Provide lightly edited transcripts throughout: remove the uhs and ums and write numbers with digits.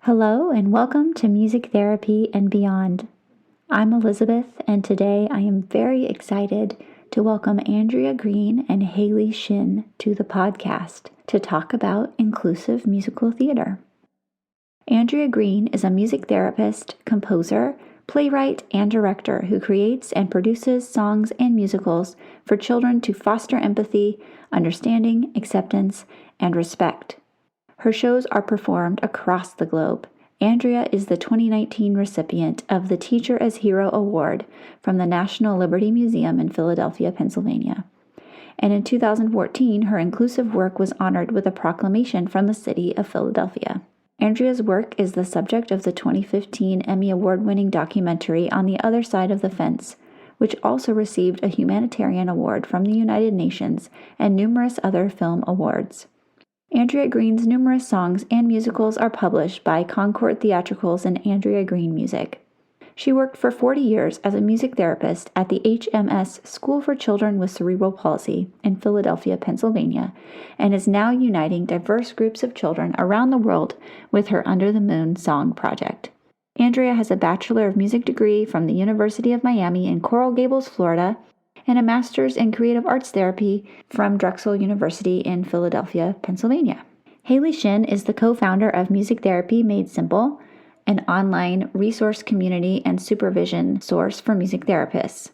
Hello and welcome to Music Therapy and Beyond. I'm Elizabeth, and today I am very excited to welcome Andrea Green and Haley Shinn to the podcast to talk about inclusive musical theater. Andrea Green is a music therapist, composer, playwright, and director who creates and produces songs and musicals for children to foster empathy, understanding, acceptance, and respect. Her shows are performed across the globe. Andrea is the 2019 recipient of the Teacher as Hero Award from the National Liberty Museum in Philadelphia, Pennsylvania. And in 2014, her inclusive work was honored with a proclamation from the city of Philadelphia. Andrea's work is the subject of the 2015 Emmy-award-winning documentary On the Other Side of the Fence, which also received a humanitarian award from the United Nations and numerous other film awards. Andrea Green's numerous songs and musicals are published by Concord Theatricals and Andrea Green Music. She worked for 40 years as a music therapist at the HMS School for Children with Cerebral Palsy in Philadelphia, Pennsylvania, and is now uniting diverse groups of children around the world with her Under the Moon song project. Andrea has a Bachelor of Music degree from the University of Miami in Coral Gables, Florida, and a Master's in Creative Arts Therapy from Drexel University in Philadelphia, Pennsylvania. Haley Shinn is the co-founder of Music Therapy Made Simple, an online resource community and supervision source for music therapists.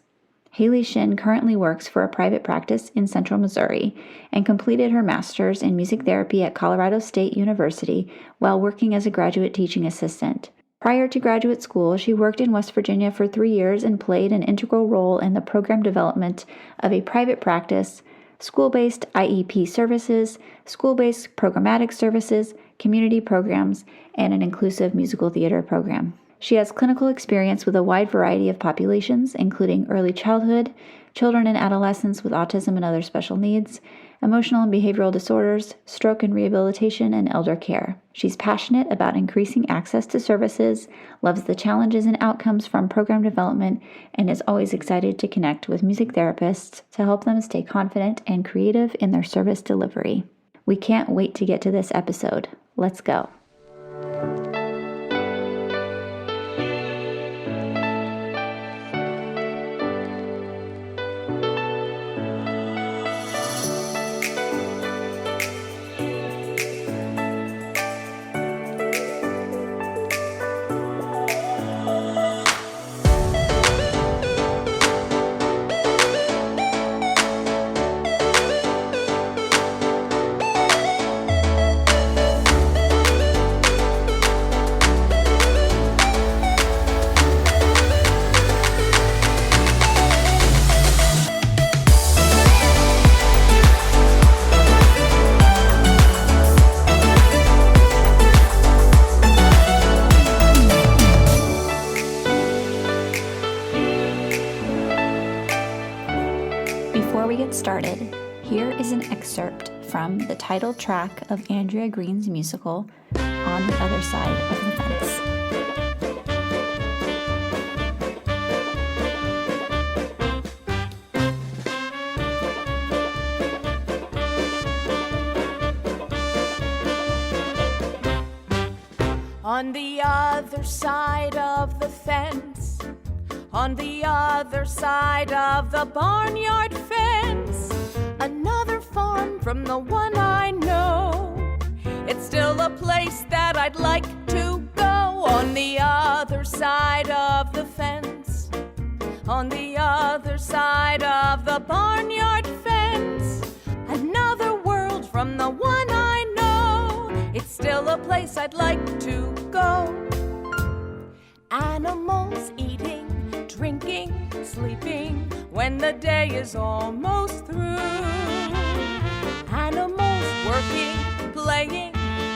Haley Shinn currently works for a private practice in Central Missouri and completed her Master's in Music Therapy at Colorado State University while working as a graduate teaching assistant. Prior to graduate school, she worked in West Virginia for 3 years and played an integral role in the program development of a private practice, school-based IEP services, school-based programmatic services, community programs, and an inclusive musical theater program. She has clinical experience with a wide variety of populations, including early childhood, children and adolescents with autism and other special needs, emotional and behavioral disorders, stroke and rehabilitation, and elder care. She's passionate about increasing access to services, loves the challenges and outcomes from program development, and is always excited to connect with music therapists to help them stay confident and creative in their service delivery. We can't wait to get to this episode. Let's go. Started, here is an excerpt from the title track of Andrea Green's musical, On the Other Side of the Fence. On the other side of the fence, on the other side of the barnyard fence, another farm from the one I know. It's still a place that I'd like to go. On the other side of the fence, on the other side of the barnyard fence, another world from the one I know. It's still a place I'd like to go. Animals eating, drinking, sleeping, when the day is almost through. Animals working, playing,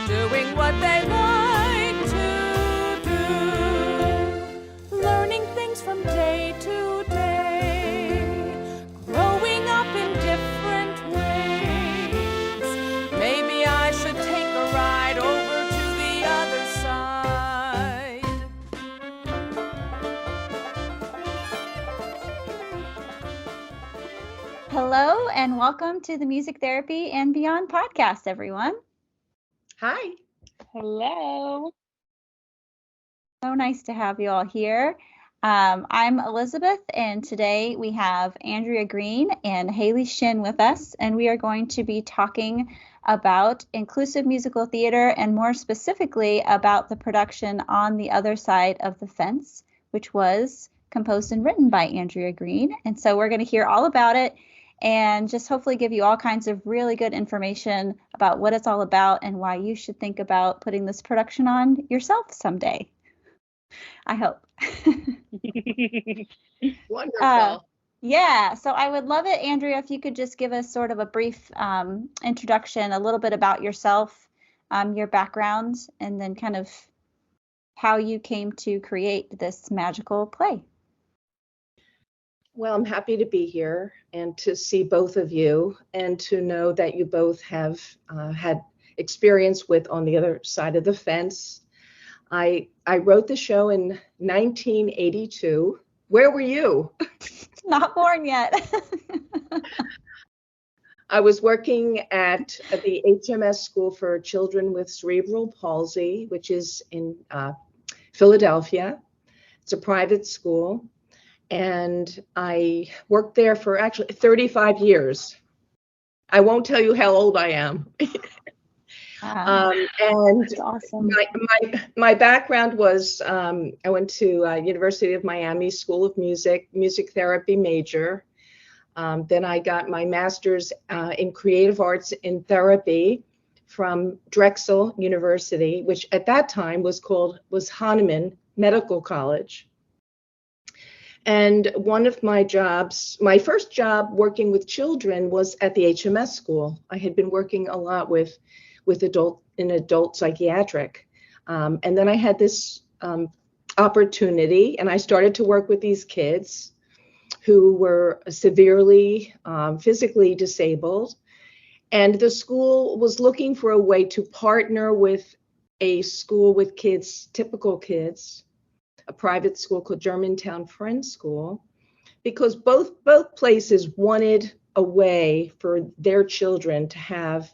doing what they like to do. Learning things from day to day, growing up in different ways. Maybe I should take a ride over to the other side. Hello and welcome to the Music Therapy and Beyond podcast, everyone. Hi. Hello. So nice to have you all here. I'm Elizabeth, and today we have Andrea Green and Haley Shinn with us, and we are going to be talking about inclusive musical theater and more specifically about the production On the Other Side of the Fence, which was composed and written by Andrea Green. And so we're going to hear all about it and just hopefully give you all kinds of really good information about what it's all about and why you should think about putting this production on yourself someday. I hope. Wonderful. Yeah, so I would love it, Andrea, if you could just give us sort of a brief introduction, a little bit about yourself, your background, and then kind of how you came to create this magical play. Well, I'm happy to be here and to see both of you and to know that you both have had experience with On the Other Side of the Fence. I wrote the show in 1982. Where were you? Not born yet. I was working at the HMS School for Children with Cerebral Palsy, which is in Philadelphia. It's a private school. And I worked there for actually 35 years. I won't tell you how old I am. And that's awesome. My background was I went to University of Miami School of Music therapy major. Then I got my master's in creative arts in therapy from Drexel University, which at that time was Hahnemann Medical College. And one of my jobs, my first job working with children was at the HMS School. I had been working a lot with adult psychiatric. And then I had this opportunity, and I started to work with these kids who were severely physically disabled. And the school was looking for a way to partner with a school with kids, typical kids, a private school called Germantown Friends School, because both places wanted a way for their children to have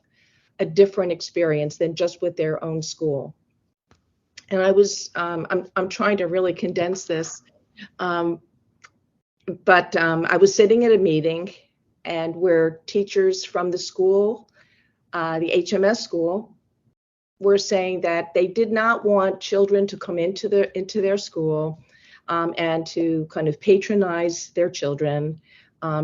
a different experience than just with their own school. And I was, I'm trying to really condense this, but I was sitting at a meeting, and where teachers from the school, the HMS school, were saying that they did not want children to come into their school and to kind of patronize their children,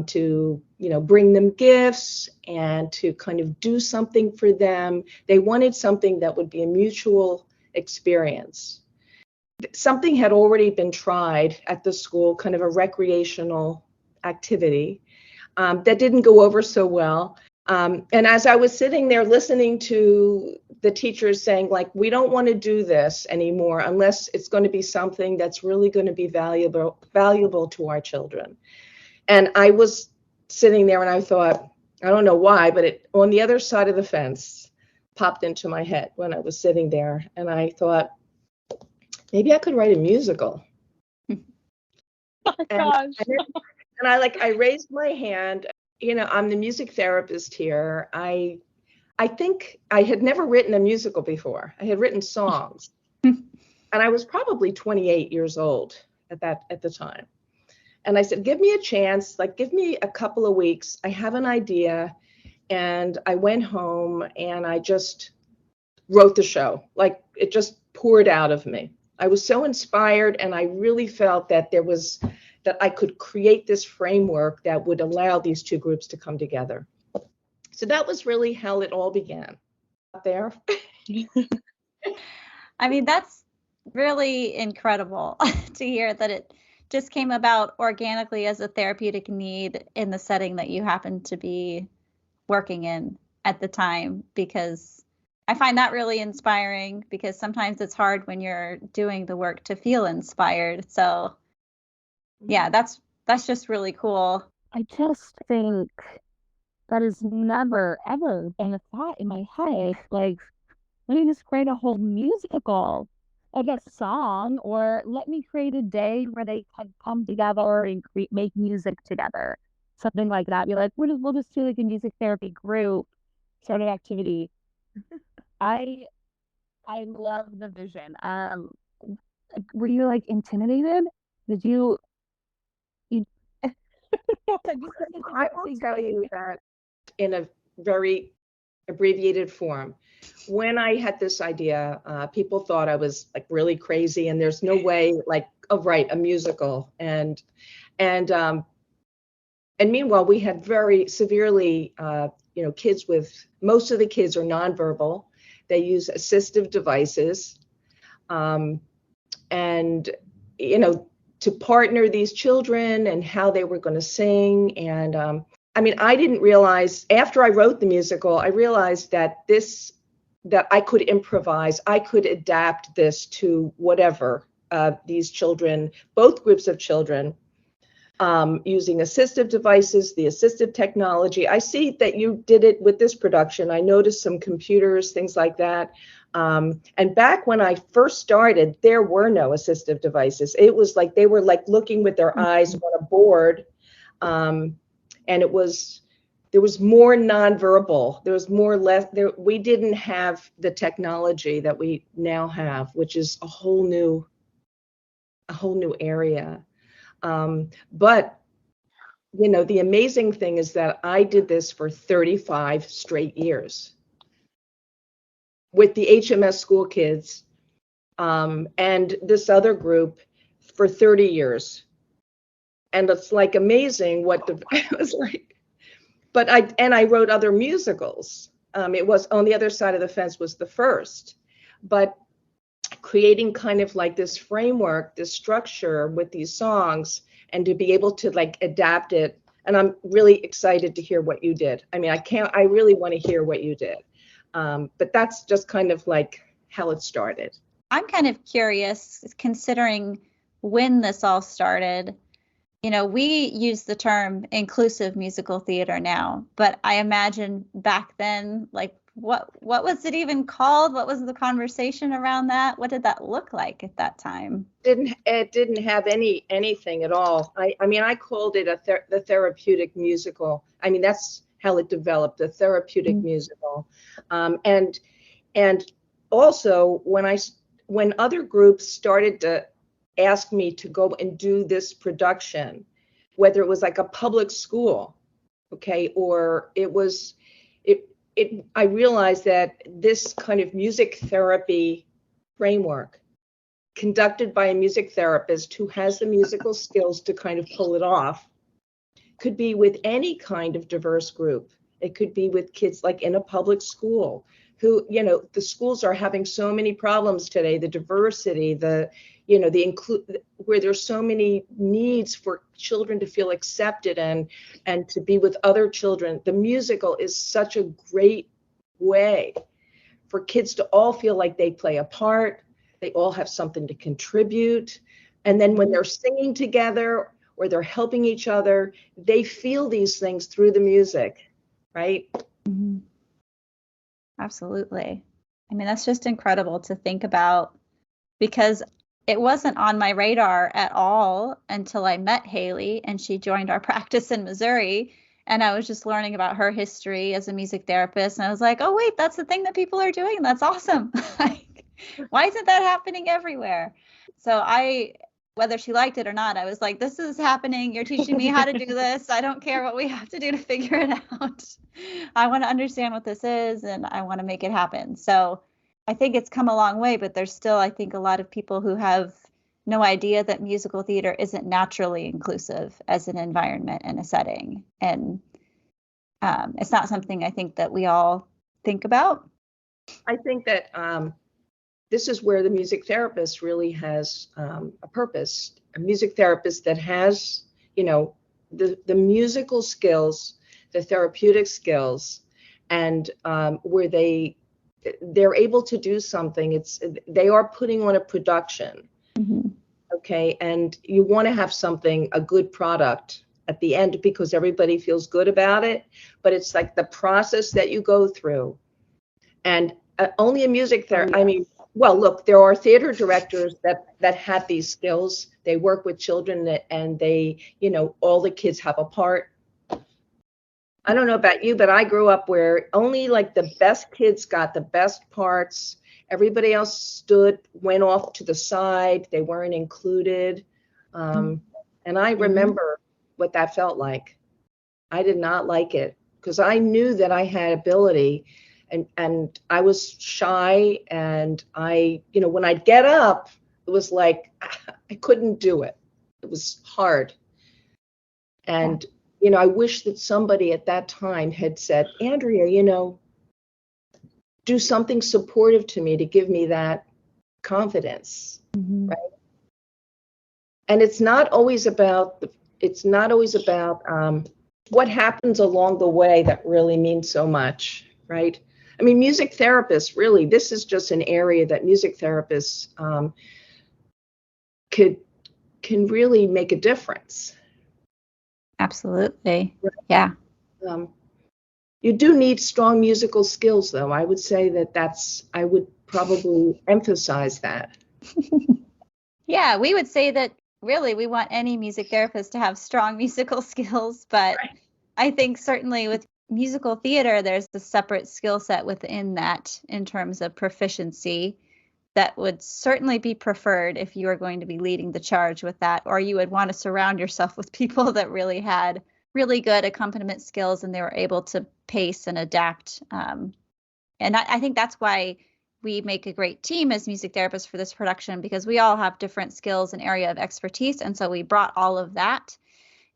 to bring them gifts and to kind of do something for them. They wanted something that would be a mutual experience. Something had already been tried at the school, kind of a recreational activity that didn't go over so well. And as I was sitting there listening to the teachers saying, like, we don't want to do this anymore unless it's going to be something that's really going to be valuable to our children. And I was sitting there and I thought, I don't know why, but On the Other Side of the Fence popped into my head when I was sitting there. And I thought, maybe I could write a musical. Oh my gosh. And I raised my hand. I'm the music therapist here. I think I had never written a musical before. I had written songs. And I was probably 28 years old at the time. And I said, give me a chance, give me a couple of weeks. I have an idea. And I went home and I just wrote the show. It just poured out of me. I was so inspired, and I really felt that that I could create this framework that would allow these two groups to come together. So that was really how it all began. There. I mean, that's really incredible to hear that it just came about organically as a therapeutic need in the setting that you happen to be working in at the time, because I find that really inspiring, because sometimes it's hard when you're doing the work to feel inspired. So yeah, that's just really cool. I just think that has never, ever been a thought in my head. Let me just create a whole musical of a song, or let me create a day where they can come together and make music together. Something like that. Be like, we'll just do a music therapy group sort of activity. I love the vision. were you like intimidated? Did you I will tell you that in a very abbreviated form. When I had this idea, people thought I was like really crazy, and there's no way, like, oh, right, a musical. And meanwhile, we had very severely, kids most of the kids are nonverbal. They use assistive devices, and to partner these children and how they were going to sing. And I didn't realize, after I wrote the musical, I realized that I could improvise, I could adapt this to whatever these children, both groups of children, using assistive devices, the assistive technology. I see that you did it with this production. I noticed some computers, things like that. And back when I first started, there were no assistive devices. It was like they were like looking with their eyes on a board. And there was more nonverbal. There was more less. We didn't have the technology that we now have, which is a whole new area. But the amazing thing is that I did this for 35 straight years with the HMS School kids, and this other group for 30 years. And it's like amazing what it was like. But I wrote other musicals. It was On the Other Side of the Fence was the first, but creating kind of like this framework, this structure with these songs, and to be able to like adapt it. And I'm really excited to hear what you did. I really want to hear what you did. But that's just kind of like how it started. I'm kind of curious, considering when this all started. We use the term inclusive musical theater now, but I imagine back then, like, what was it even called? What was the conversation around that? What did that look like at that time? It didn't have anything at all. I called it the therapeutic musical. That's how it developed, the therapeutic musical. And also when other groups started to ask me to go and do this production, whether it was like a public school, okay, or I realized that this kind of music therapy framework, conducted by a music therapist who has the musical skills to kind of pull it off, could be with any kind of diverse group. It could be with kids like in a public school who, the schools are having so many problems today, the diversity, where there's so many needs for children to feel accepted and to be with other children. The musical is such a great way for kids to all feel like they play a part, they all have something to contribute. And then when they're singing together or they're helping each other, they feel these things through the music, right? Mm-hmm. Absolutely. That's just incredible to think about, because it wasn't on my radar at all until I met Haley and she joined our practice in Missouri. And I was just learning about her history as a music therapist. And I was like, oh, wait, that's the thing that people are doing. That's awesome. Like, why isn't that happening everywhere? So whether she liked it or not, I was like, this is happening. You're teaching me how to do this. I don't care what we have to do to figure it out. I want to understand what this is, and I want to make it happen. So I think it's come a long way, but there's still, I think, a lot of people who have no idea that musical theater isn't naturally inclusive as an environment and a setting. And it's not something I think that we all think about. I think that this is where the music therapist really has a purpose. A music therapist that has, the musical skills, the therapeutic skills, and where they're able to do something. They are putting on a production, okay, and you want to have a good product at the end because everybody feels good about it. But it's like the process that you go through, and only a music therapist. Well, look, there are theater directors that have these skills. They work with children and they, all the kids have a part. I don't know about you, but I grew up where only like the best kids got the best parts, Everybody else went off to the side. They weren't included. And I remember what that felt like. I did not like it because I knew that I had ability, and I was shy, and when I'd get up, it was like I couldn't do it. It was hard. And I wish that somebody at that time had said, Andrea, do something supportive to me to give me that confidence, right? And it's not always about what happens along the way that really means so much, right? I mean, music therapists, really, this is just an area that music therapists can really make a difference. Absolutely. Yeah. You do need strong musical skills, though. I would say I would probably emphasize that. Yeah, we would say that really we want any music therapist to have strong musical skills, but right. I think certainly with musical theater, there's a separate skill set within that in terms of proficiency that would certainly be preferred if you are going to be leading the charge with that, or you would want to surround yourself with people that really had really good accompaniment skills and they were able to pace and adapt. And I think that's why we make a great team as music therapists for this production, because we all have different skills and area of expertise. And so we brought all of that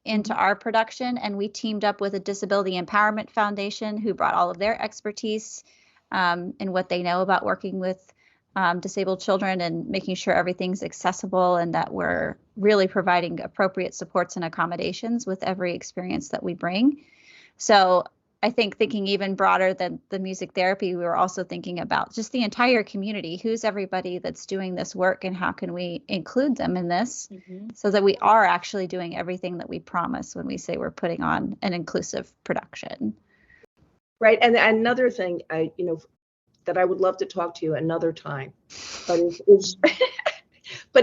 into our production, and we teamed up with a Disability Empowerment Foundation who brought all of their expertise and what they know about working with disabled children and making sure everything's accessible and that we're really providing appropriate supports and accommodations with every experience that we bring. So I think thinking even broader than the music therapy, we were also thinking about just the entire community. Who's everybody that's doing this work and how can we include them in this so that we are actually doing everything that we promise when we say we're putting on an inclusive production. Right. And another thing, that I would love to talk to you another time, but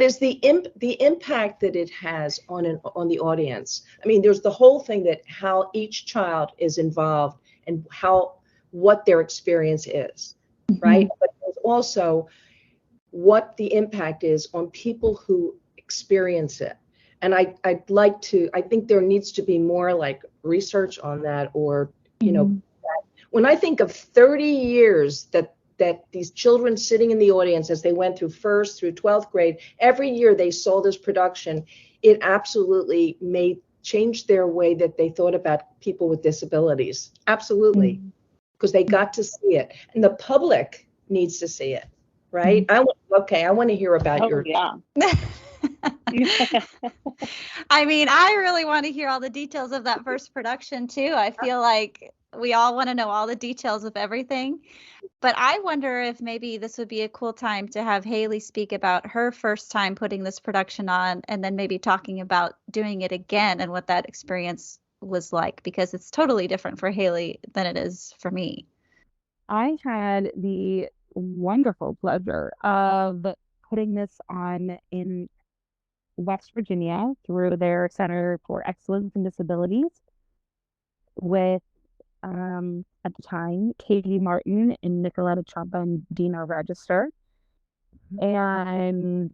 is the impact that it has on the audience. I mean, there's the whole thing that how each child is involved and what their experience is, right? But there's also what the impact is on people who experience it. And I think there needs to be more like research on that, or when I think of 30 years that these children sitting in the audience as they went through 1st through 12th grade, every year they saw this production, it absolutely changed their way that they thought about people with disabilities. Absolutely. Because they got to see it. And the public needs to see it, right? I want to hear about your... Yeah. I mean, I really want to hear all the details of that first production too. I feel like we all want to know all the details of everything. But I wonder if maybe this would be a cool time to have Haley speak about her first time putting this production on, and then maybe talking about doing it again and what that experience was like, because it's totally different for Haley than it is for me. I had the wonderful pleasure of putting this on in West Virginia through their Center for Excellence in Disabilities with at the time, Katie Martin and Nicoletta Champa and Dina Register. And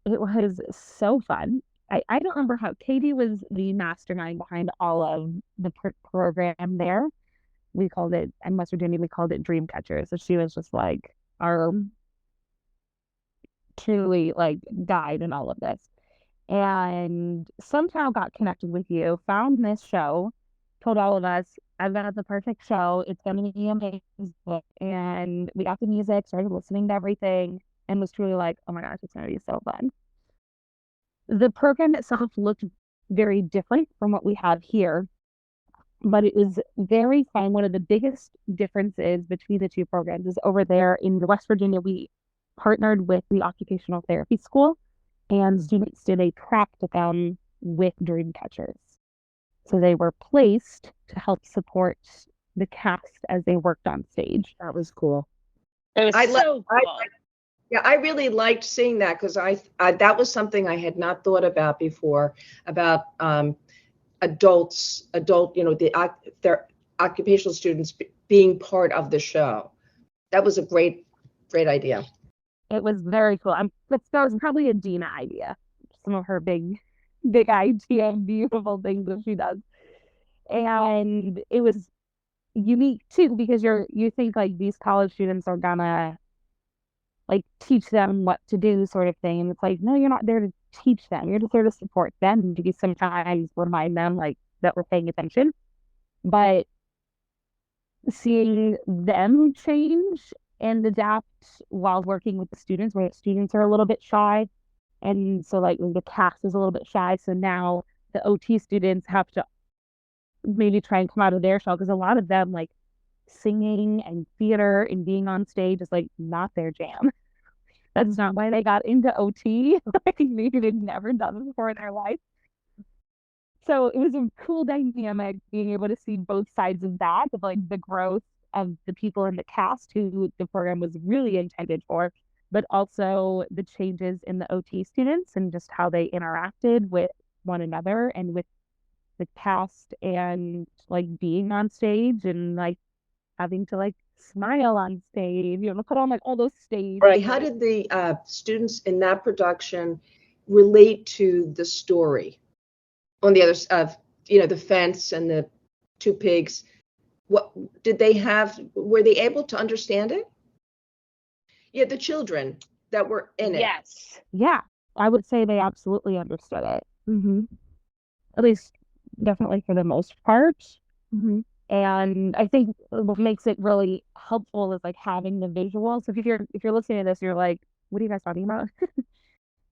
it was so fun. I don't remember how Katie was the mastermind behind all of the program there. We called it, in West Virginia, we called it Dreamcatcher. So she was just like our truly like guide in all of this. And somehow got connected with you, found this show, told all of us, I've got the perfect show. It's going to be amazing. And we got the music, started listening to everything, and was truly like, oh my gosh, it's going to be so fun. The program itself looked very different from what we have here, but it was very fun. One of the biggest differences between the two programs is over there in West Virginia, we partnered with the Occupational Therapy School, and students did a practicum with Dreamcatchers. So they were placed to help support the cast as they worked on stage. That was cool. It was so cool. I really liked seeing that, because I that was something I had not thought about before, about their occupational students being part of the show. that was a great idea. It was very cool. That was probably a Gina idea. Some of her big idea and beautiful things that she does. And it was unique too, because you think like these college students are gonna like teach them what to do sort of thing. And it's like, no, you're not there to teach them. You're just there to support them and to sometimes remind them like that we're paying attention. But seeing them change and adapt while working with the students, where the students are a little bit shy. And so like the cast is a little bit shy. So now the OT students have to maybe try and come out of their shell, because a lot of them like singing and theater and being on stage is like not their jam. That's not why they got into OT. Like maybe they've never done it before in their life. So it was a cool dynamic being able to see both sides of that, of like the growth of the people in the cast who the program was really intended for, but also the changes in the OT students and just how they interacted with one another and with the cast, and like being on stage and like having to like smile on stage, put on like all those stage. Right. How did the students in that production relate to the story? On the other side, the fence and the two pigs, what did they have? Were they able to understand it? Yeah, the children that were in it. Yes. Yeah, I would say they absolutely understood it. Mm-hmm. At least, definitely for the most part. Mm-hmm. And I think what makes it really helpful is like having the visuals. So if you're listening to this, you're like, what are you guys talking about?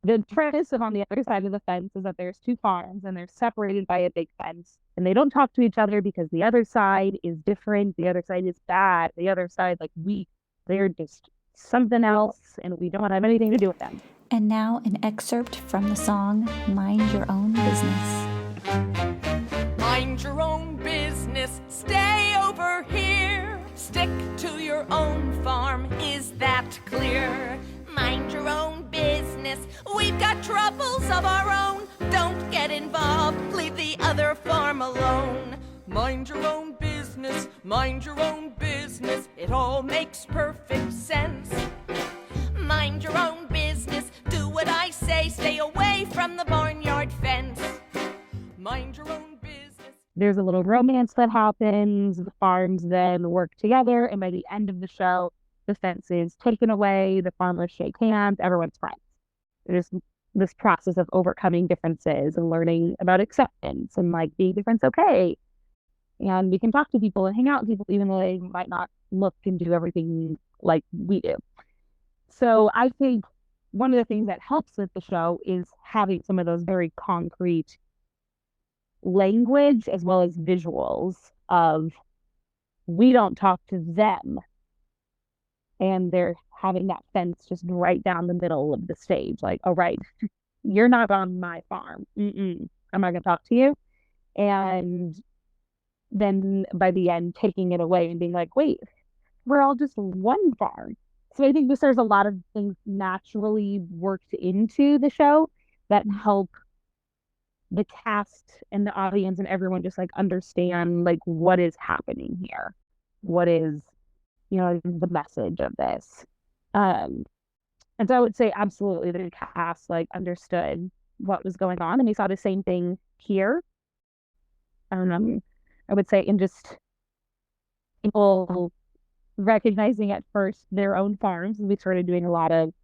The premise of on the other side of the fence is that there's two farms and they're separated by a big fence, and they don't talk to each other because the other side is different. The other side is bad. The other side, like they're just something else, and we don't have anything to do with them. And now an excerpt from the song Mind Your Own Business. Mind your own business, stay over here. Stick to your own farm, is that clear? Mind your own business, we've got troubles of our own. Don't get involved, leave the other farm alone. Mind your own business, mind your own business. It all makes perfect sense. Mind your own business, do what I say. Stay away from the barnyard fence. Mind your own business. There's a little romance that happens. The farms then work together, and by the end of the show, the fence is taken away. The farmers shake hands. Everyone's friends. There's this process of overcoming differences and learning about acceptance and like being different's okay. And we can talk to people and hang out with people even though they might not look and do everything like we do. So I think one of the things that helps with the show is having some of those very concrete language as well as visuals of we don't talk to them, and they're having that fence just right down the middle of the stage. Like, oh, right, you're not on my farm. I'm not going to talk to you. And then by the end, taking it away and being like, wait, we're all just one farm. So I think there's a lot of things naturally worked into the show that help the cast and the audience and everyone just like understand like what is happening here. What is the message of this. And so I would say absolutely the cast like understood what was going on, and we saw the same thing here. I would say in just people recognizing at first their own farms. We started doing a lot of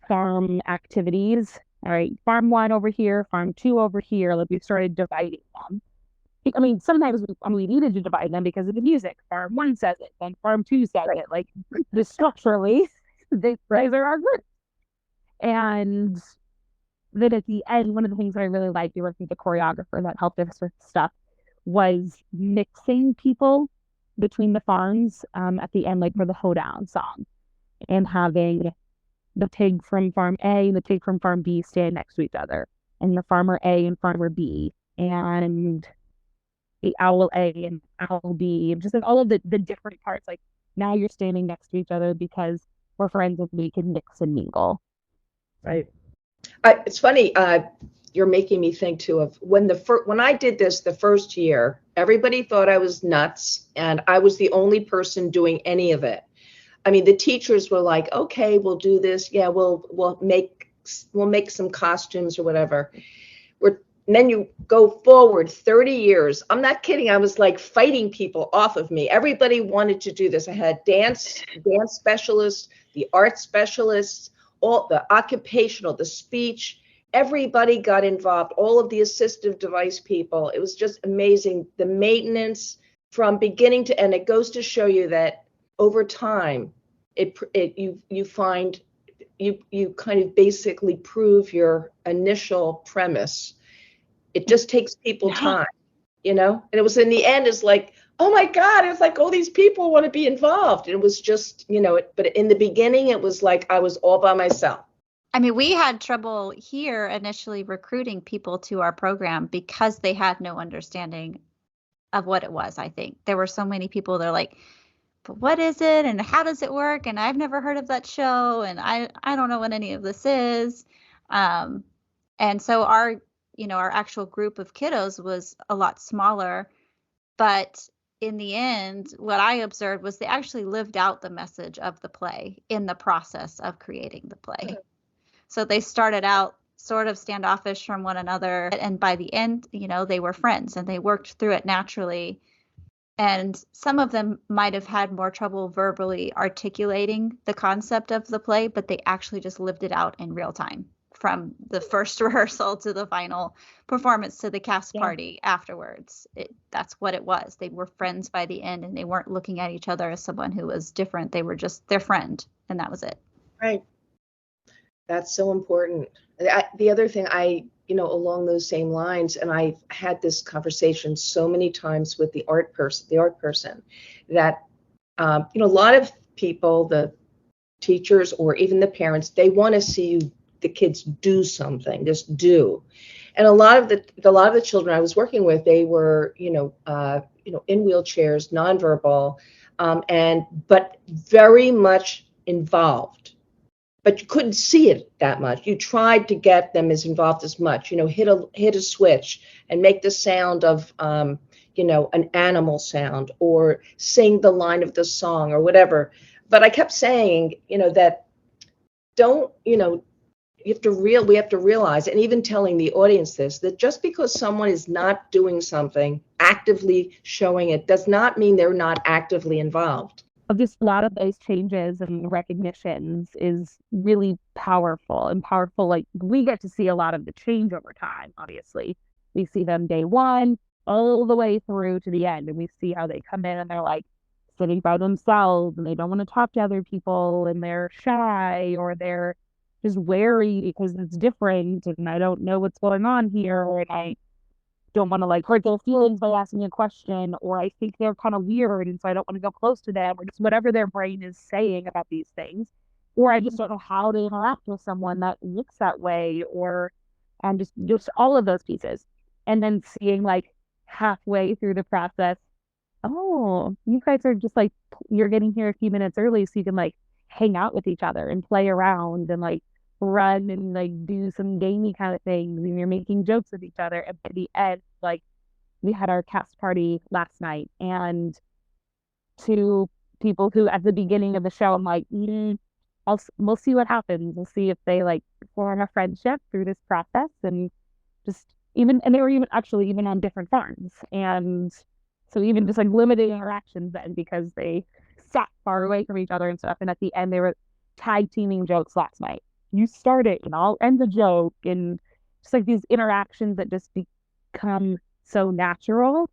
farm activities. All right, farm 1 over here, farm 2 over here. Like we started dividing them. I mean, sometimes we needed to divide them because of the music. Farm 1 says it, then Farm 2 says it. Like, structurally, these guys are our group. And then at the end, one of the things that I really liked, we worked with the choreographer that helped us with stuff, was mixing people between the farms at the end, like for the hoedown song, and having the pig from Farm A and the pig from Farm B stand next to each other, and the farmer A and farmer B, and the owl A and owl B, just like all of the different parts. Like now you're standing next to each other because we're friends and we can mix and mingle. Right. It's funny. You're making me think too of when I did this the first year, everybody thought I was nuts and I was the only person doing any of it. I mean, the teachers were like, okay, we'll do this. Yeah, we'll make some costumes or whatever. And then you go forward 30 years. I'm not kidding. I was like fighting people off of me. Everybody wanted to do this. I had dance specialists, the art specialists, all the occupational, the speech. Everybody got involved, all of the assistive device people. It was just amazing. The maintenance from beginning to end. It goes to show you that over time, you find you kind of basically prove your initial premise. It just takes people time, you know? And it was in the end, it's like, oh my God, it's like all these people want to be involved. And it was just, you know, but in the beginning, it was like I was all by myself. I mean, we had trouble here initially recruiting people to our program because they had no understanding of what it was, I think. There were so many people that are like, but what is it? And how does it work? And I've never heard of that show. And I don't know what any of this is. And so our actual group of kiddos was a lot smaller, but in the end, what I observed was they actually lived out the message of the play in the process of creating the play. So they started out sort of standoffish from one another, and by the end, you know, they were friends and they worked through it naturally. And some of them might have had more trouble verbally articulating the concept of the play, but they actually just lived it out in real time. From the first rehearsal to the final performance to the cast party afterwards. That's what it was. They were friends by the end, and they weren't looking at each other as someone who was different. They were just their friend, and that was it. Right. That's so important. The other thing along those same lines, and I've had this conversation so many times with the art person, that, a lot of people, the teachers or even the parents, they want to see the kids do something, just do. And a lot of the children I was working with, they were, in wheelchairs, nonverbal, but very much involved. But you couldn't see it that much. You tried to get them as involved as much, hit a switch and make the sound of, an animal sound, or sing the line of the song or whatever. But I kept saying, that we have to realize, and even telling the audience this, that just because someone is not doing something, actively showing it, does not mean they're not actively involved. Just a lot of those changes and recognitions is really powerful. Like, we get to see a lot of the change over time, obviously. We see them day one all the way through to the end, and we see how they come in and they're like sitting by themselves and they don't want to talk to other people and they're shy, or they're just wary because it's different and I don't know what's going on here, and I don't want to hurt their feelings by asking a question, or I think they're kind of weird and so I don't want to go close to them, or just whatever their brain is saying about these things, or I just don't know how to interact with someone that looks that way, and just all of those pieces. And then seeing halfway through the process, oh, you guys are just you're getting here a few minutes early so you can hang out with each other and play around and run and do some gamey kind of things, and you're making jokes with each other. And by the end, we had our cast party last night, and two people who at the beginning of the show, I'm like, we'll see what happens. We'll see if they form a friendship through this process, and they were even on different farms, and so even just limited interactions then, because they sat far away from each other and stuff. And at the end, they were tag teaming jokes last night. You start it and I'll end the joke, and just these interactions that just become so natural,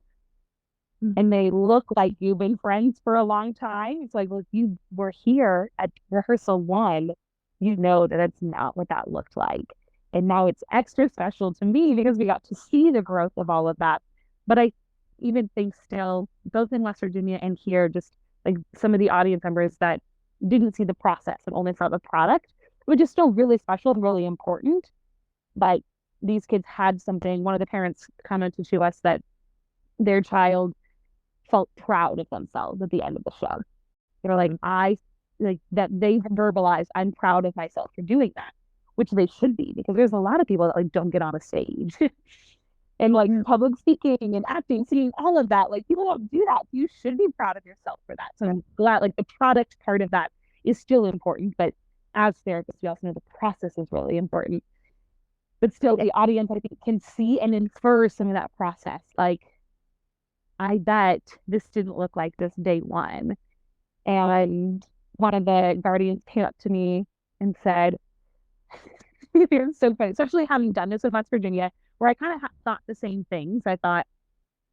and they look like you've been friends for a long time. It's well, if you were here at rehearsal 1, you know that it's not what that looked like. And now it's extra special to me because we got to see the growth of all of that. But I even think still, both in West Virginia and here, just some of the audience members that didn't see the process and only saw the product, which is still really special and really important. But these kids had something. One of the parents commented to us that their child felt proud of themselves at the end of the show. They're that they verbalized, I'm proud of myself for doing that, which they should be, because there's a lot of people that don't get on a stage and public speaking and acting, singing, all of that. People don't do that. You should be proud of yourself for that. So I'm glad the product part of that is still important, but as therapists, we also know the process is really important. But still, the audience, I think, can see and infer some of that process. Like, I bet this didn't look like this day one. And one of the guardians came up to me and said, it's so funny, especially having done this with West Virginia, where I kind of thought the same things. I thought,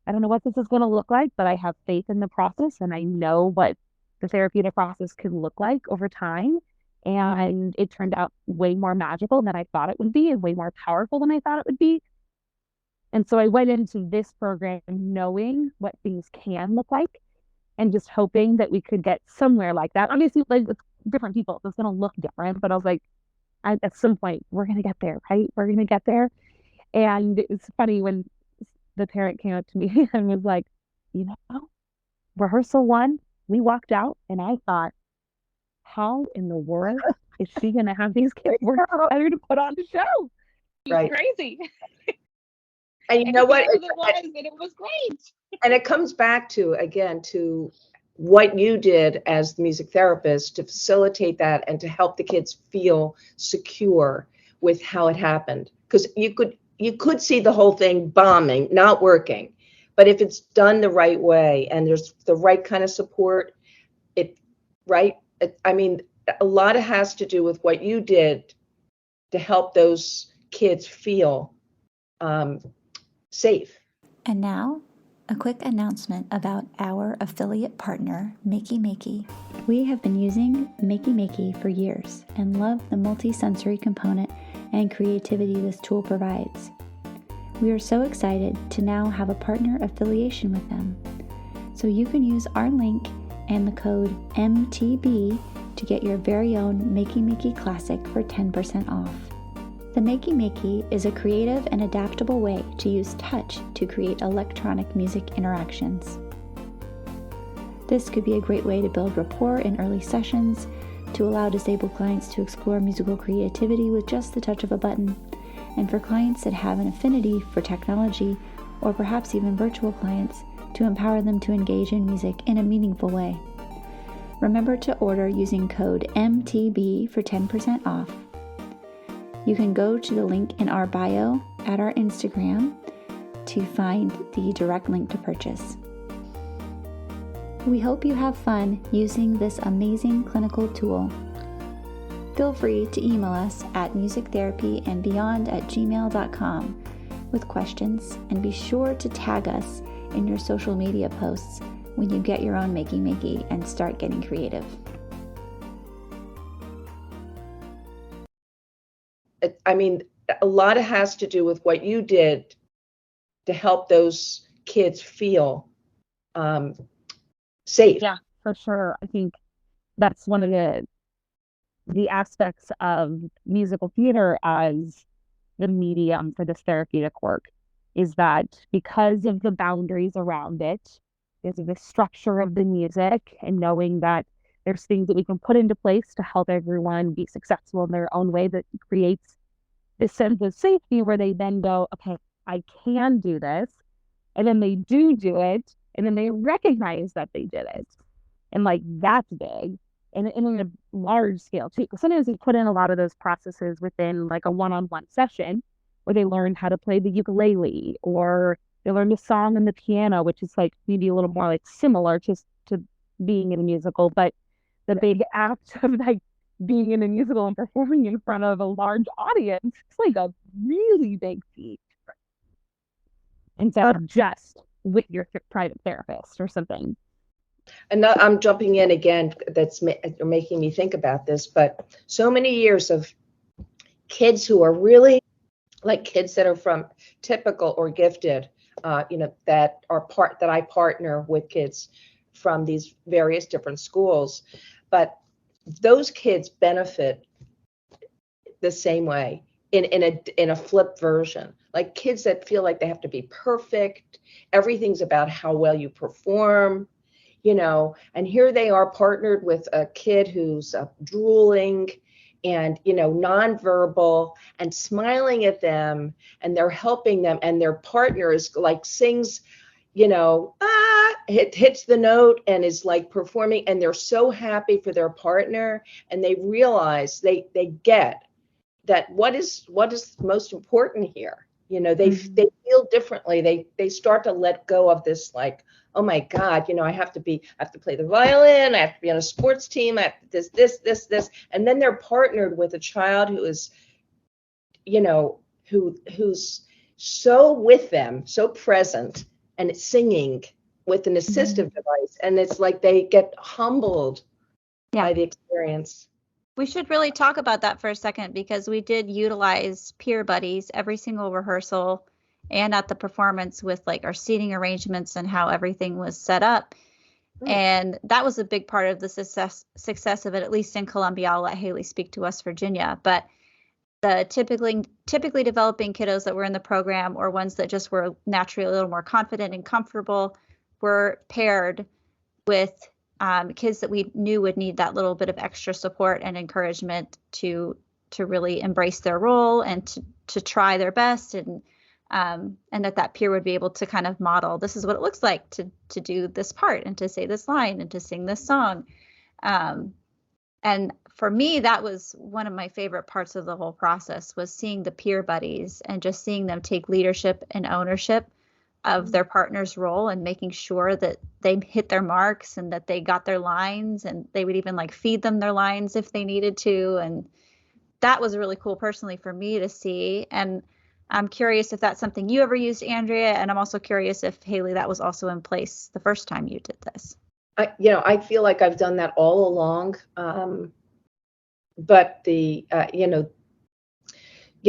I don't know what this is going to look like, but I have faith in the process and I know what the therapeutic process can look like over time. And it turned out way more magical than I thought it would be and way more powerful than I thought it would be. And so I went into this program knowing what things can look like and just hoping that we could get somewhere like that. Obviously, like with different people, it's going to look different, but I was like, at some point, we're going to get there, right? We're going to get there. And it's funny when the parent came up to me and was like, you know, rehearsal one, we walked out and I thought, how in the world is she going to have these kids work together to put on the show? It's Right. crazy. And you know what? It was great. And it comes back to, again, to what you did as the music therapist to facilitate that and to help the kids feel secure with how it happened. Because you could see the whole thing bombing, not working. But if it's done the right way and there's the right kind of support, I mean, a lot of has to do with what you did to help those kids feel safe. And now, a quick announcement about our affiliate partner, Makey Makey. We have been using Makey Makey for years and love the multi-sensory component and creativity this tool provides. We are so excited to now have a partner affiliation with them. So you can use our link and the code MTB to get your very own Makey Makey Classic for 10% off. The Makey Makey is a creative and adaptable way to use touch to create electronic music interactions. This could be a great way to build rapport in early sessions, to allow disabled clients to explore musical creativity with just the touch of a button, and for clients that have an affinity for technology, or perhaps even virtual clients, to empower them to engage in music in a meaningful way. Remember to order using code MTB for 10% off. You can go to the link in our bio at our Instagram to find the direct link to purchase. We hope you have fun using this amazing clinical tool. Feel free to email us at musictherapyandbeyond@gmail.com with questions, and be sure to tag us in your social media posts when you get your own Makey Makey and start getting creative. I mean, a lot of has to do with what you did to help those kids feel safe. Yeah, for sure. I think that's one of the aspects of musical theater as the medium for this therapeutic work, is that because of the boundaries around it, because of the structure of the music, and knowing that there's things that we can put into place to help everyone be successful in their own way, that creates this sense of safety where they then go, okay, I can do this. And then they do it. And then they recognize that they did it. And like, that's big. And in a large scale too. Because sometimes we put in a lot of those processes within like a one-on-one session where they learn how to play the ukulele, or they learn the song and the piano, which is like maybe a little more like similar to being in a musical. But the big act of like being in a musical and performing in front of a large audience, it's like a really big feat. Instead of just with your private therapist or something. And I'm jumping in again, that's making me think about this, but so many years of kids who are really like kids that are from typical or gifted, that I partner with kids from these various different schools, but those kids benefit the same way in a flip version. Like kids that feel like they have to be perfect, everything's about how well you perform, and here they are partnered with a kid who's drooling and nonverbal and smiling at them, and they're helping them, and their partner is like sings hits the note and is like performing, and they're so happy for their partner, and they realize they get that what is most important here. They feel differently. They start to let go of this, like, oh my God, I have to play the violin, I have to be on a sports team, I have to this, and then they're partnered with a child who is, who's so with them, so present, and it's singing with an assistive device, and it's like they get humbled by the experience. We should really talk about that for a second, because we did utilize peer buddies every single rehearsal and at the performance with like our seating arrangements and how everything was set up. And that was a big part of the success of it, at least in Columbia. I'll let Haley speak to West Virginia, but the typically developing kiddos that were in the program, or ones that just were naturally a little more confident and comfortable, were paired with kids that we knew would need that little bit of extra support and encouragement to really embrace their role and to try their best, and that peer would be able to kind of model, this is what it looks like to do this part and to say this line and to sing this song. And for me, that was one of my favorite parts of the whole process, was seeing the peer buddies and just seeing them take leadership and ownership of their partner's role, and making sure that they hit their marks and that they got their lines, and they would even like feed them their lines if they needed to. And that was really cool personally for me to see. And I'm curious if that's something you ever used, Andrea. And I'm also curious if, Haley, that was also in place the first time you did this. I feel like I've done that all along. But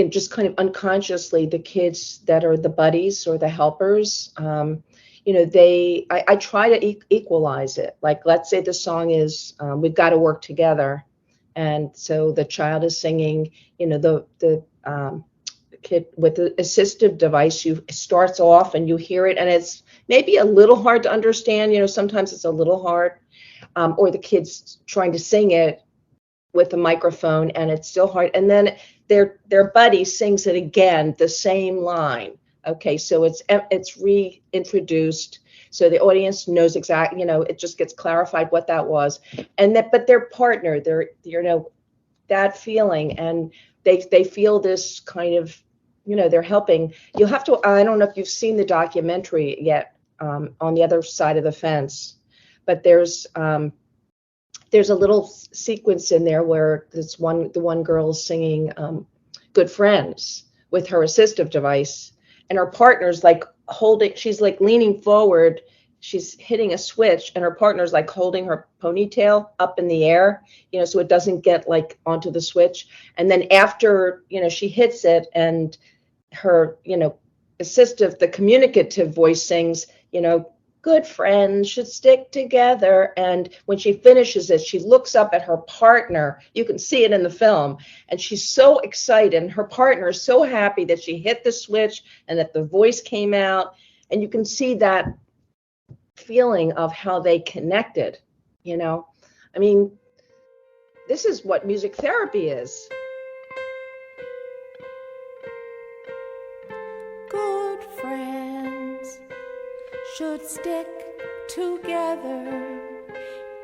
just kind of unconsciously, the kids that are the buddies or the helpers, I try to equalize it. Like, let's say the song is, we've got to work together. And so the child is singing, the kid with the assistive device, starts off and you hear it, and it's maybe a little hard to understand. Sometimes it's a little hard, or the kid's trying to sing it with a microphone and it's still hard. And then their buddy sings it again, the same line. Okay, so it's reintroduced, so the audience knows exactly, it just gets clarified what that was. And but their partner, that feeling, and they feel this kind of, they're helping. You'll have to, I don't know if you've seen the documentary yet, On the Other Side of the Fence, but there's a little sequence in there where the one girl is singing Good Friends with her assistive device, and her partner's like she's like leaning forward, she's hitting a switch, and her partner's like holding her ponytail up in the air, so it doesn't get like onto the switch. And then after, she hits it, and her, the communicative voice sings, good friends should stick together. And when she finishes it, she looks up at her partner. You can see it in the film. And she's so excited. And her partner is so happy that she hit the switch and that the voice came out. And you can see that feeling of how they connected, I mean, this is what music therapy is. Good friends should stick together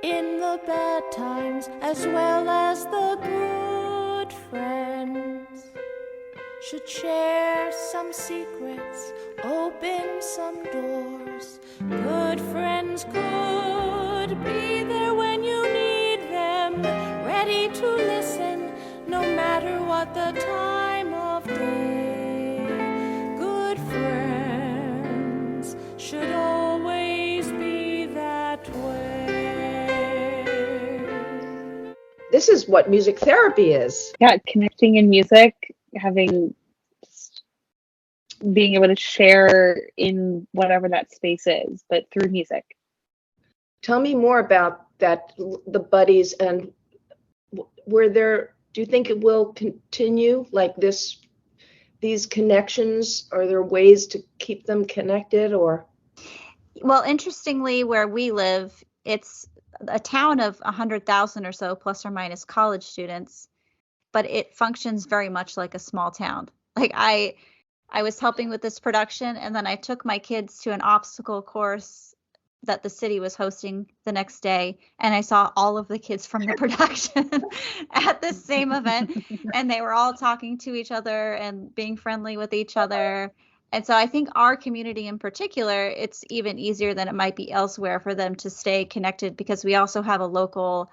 in the bad times as well as the good. Friends should share some secrets, open some doors. Good friends could be there when you need them, ready to listen no matter what the time of day. Good friends should always be that way. This is what music therapy is. Yeah, connecting in music, being able to share in whatever that space is, but through music. Tell me more about that, the buddies, and do you think it will continue like this, these connections? Are there ways to keep them connected, or? Well, interestingly, where we live, it's a town of 100,000 or so, plus or minus college students, but it functions very much like a small town. Like I was helping with this production, and then I took my kids to an obstacle course that the city was hosting the next day, and I saw all of the kids from the production at the same event, and they were all talking to each other and being friendly with each other. And so I think our community in particular, it's even easier than it might be elsewhere for them to stay connected, because we also have a local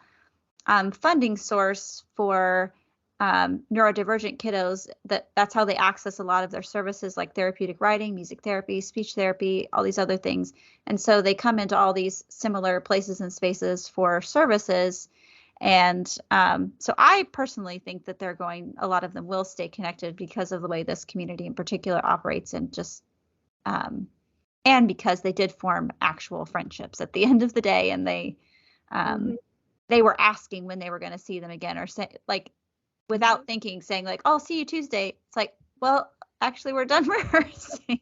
funding source for neurodivergent kiddos. That's how they access a lot of their services, like therapeutic writing, music therapy, speech therapy, all these other things. And so they come into all these similar places and spaces for services. And so I personally think that a lot of them will stay connected because of the way this community in particular operates, and just and because they did form actual friendships at the end of the day, and they were asking when they were going to see them again, or say, like, without thinking, saying like, "Oh, see you Tuesday." It's like, well, actually, we're done rehearsing,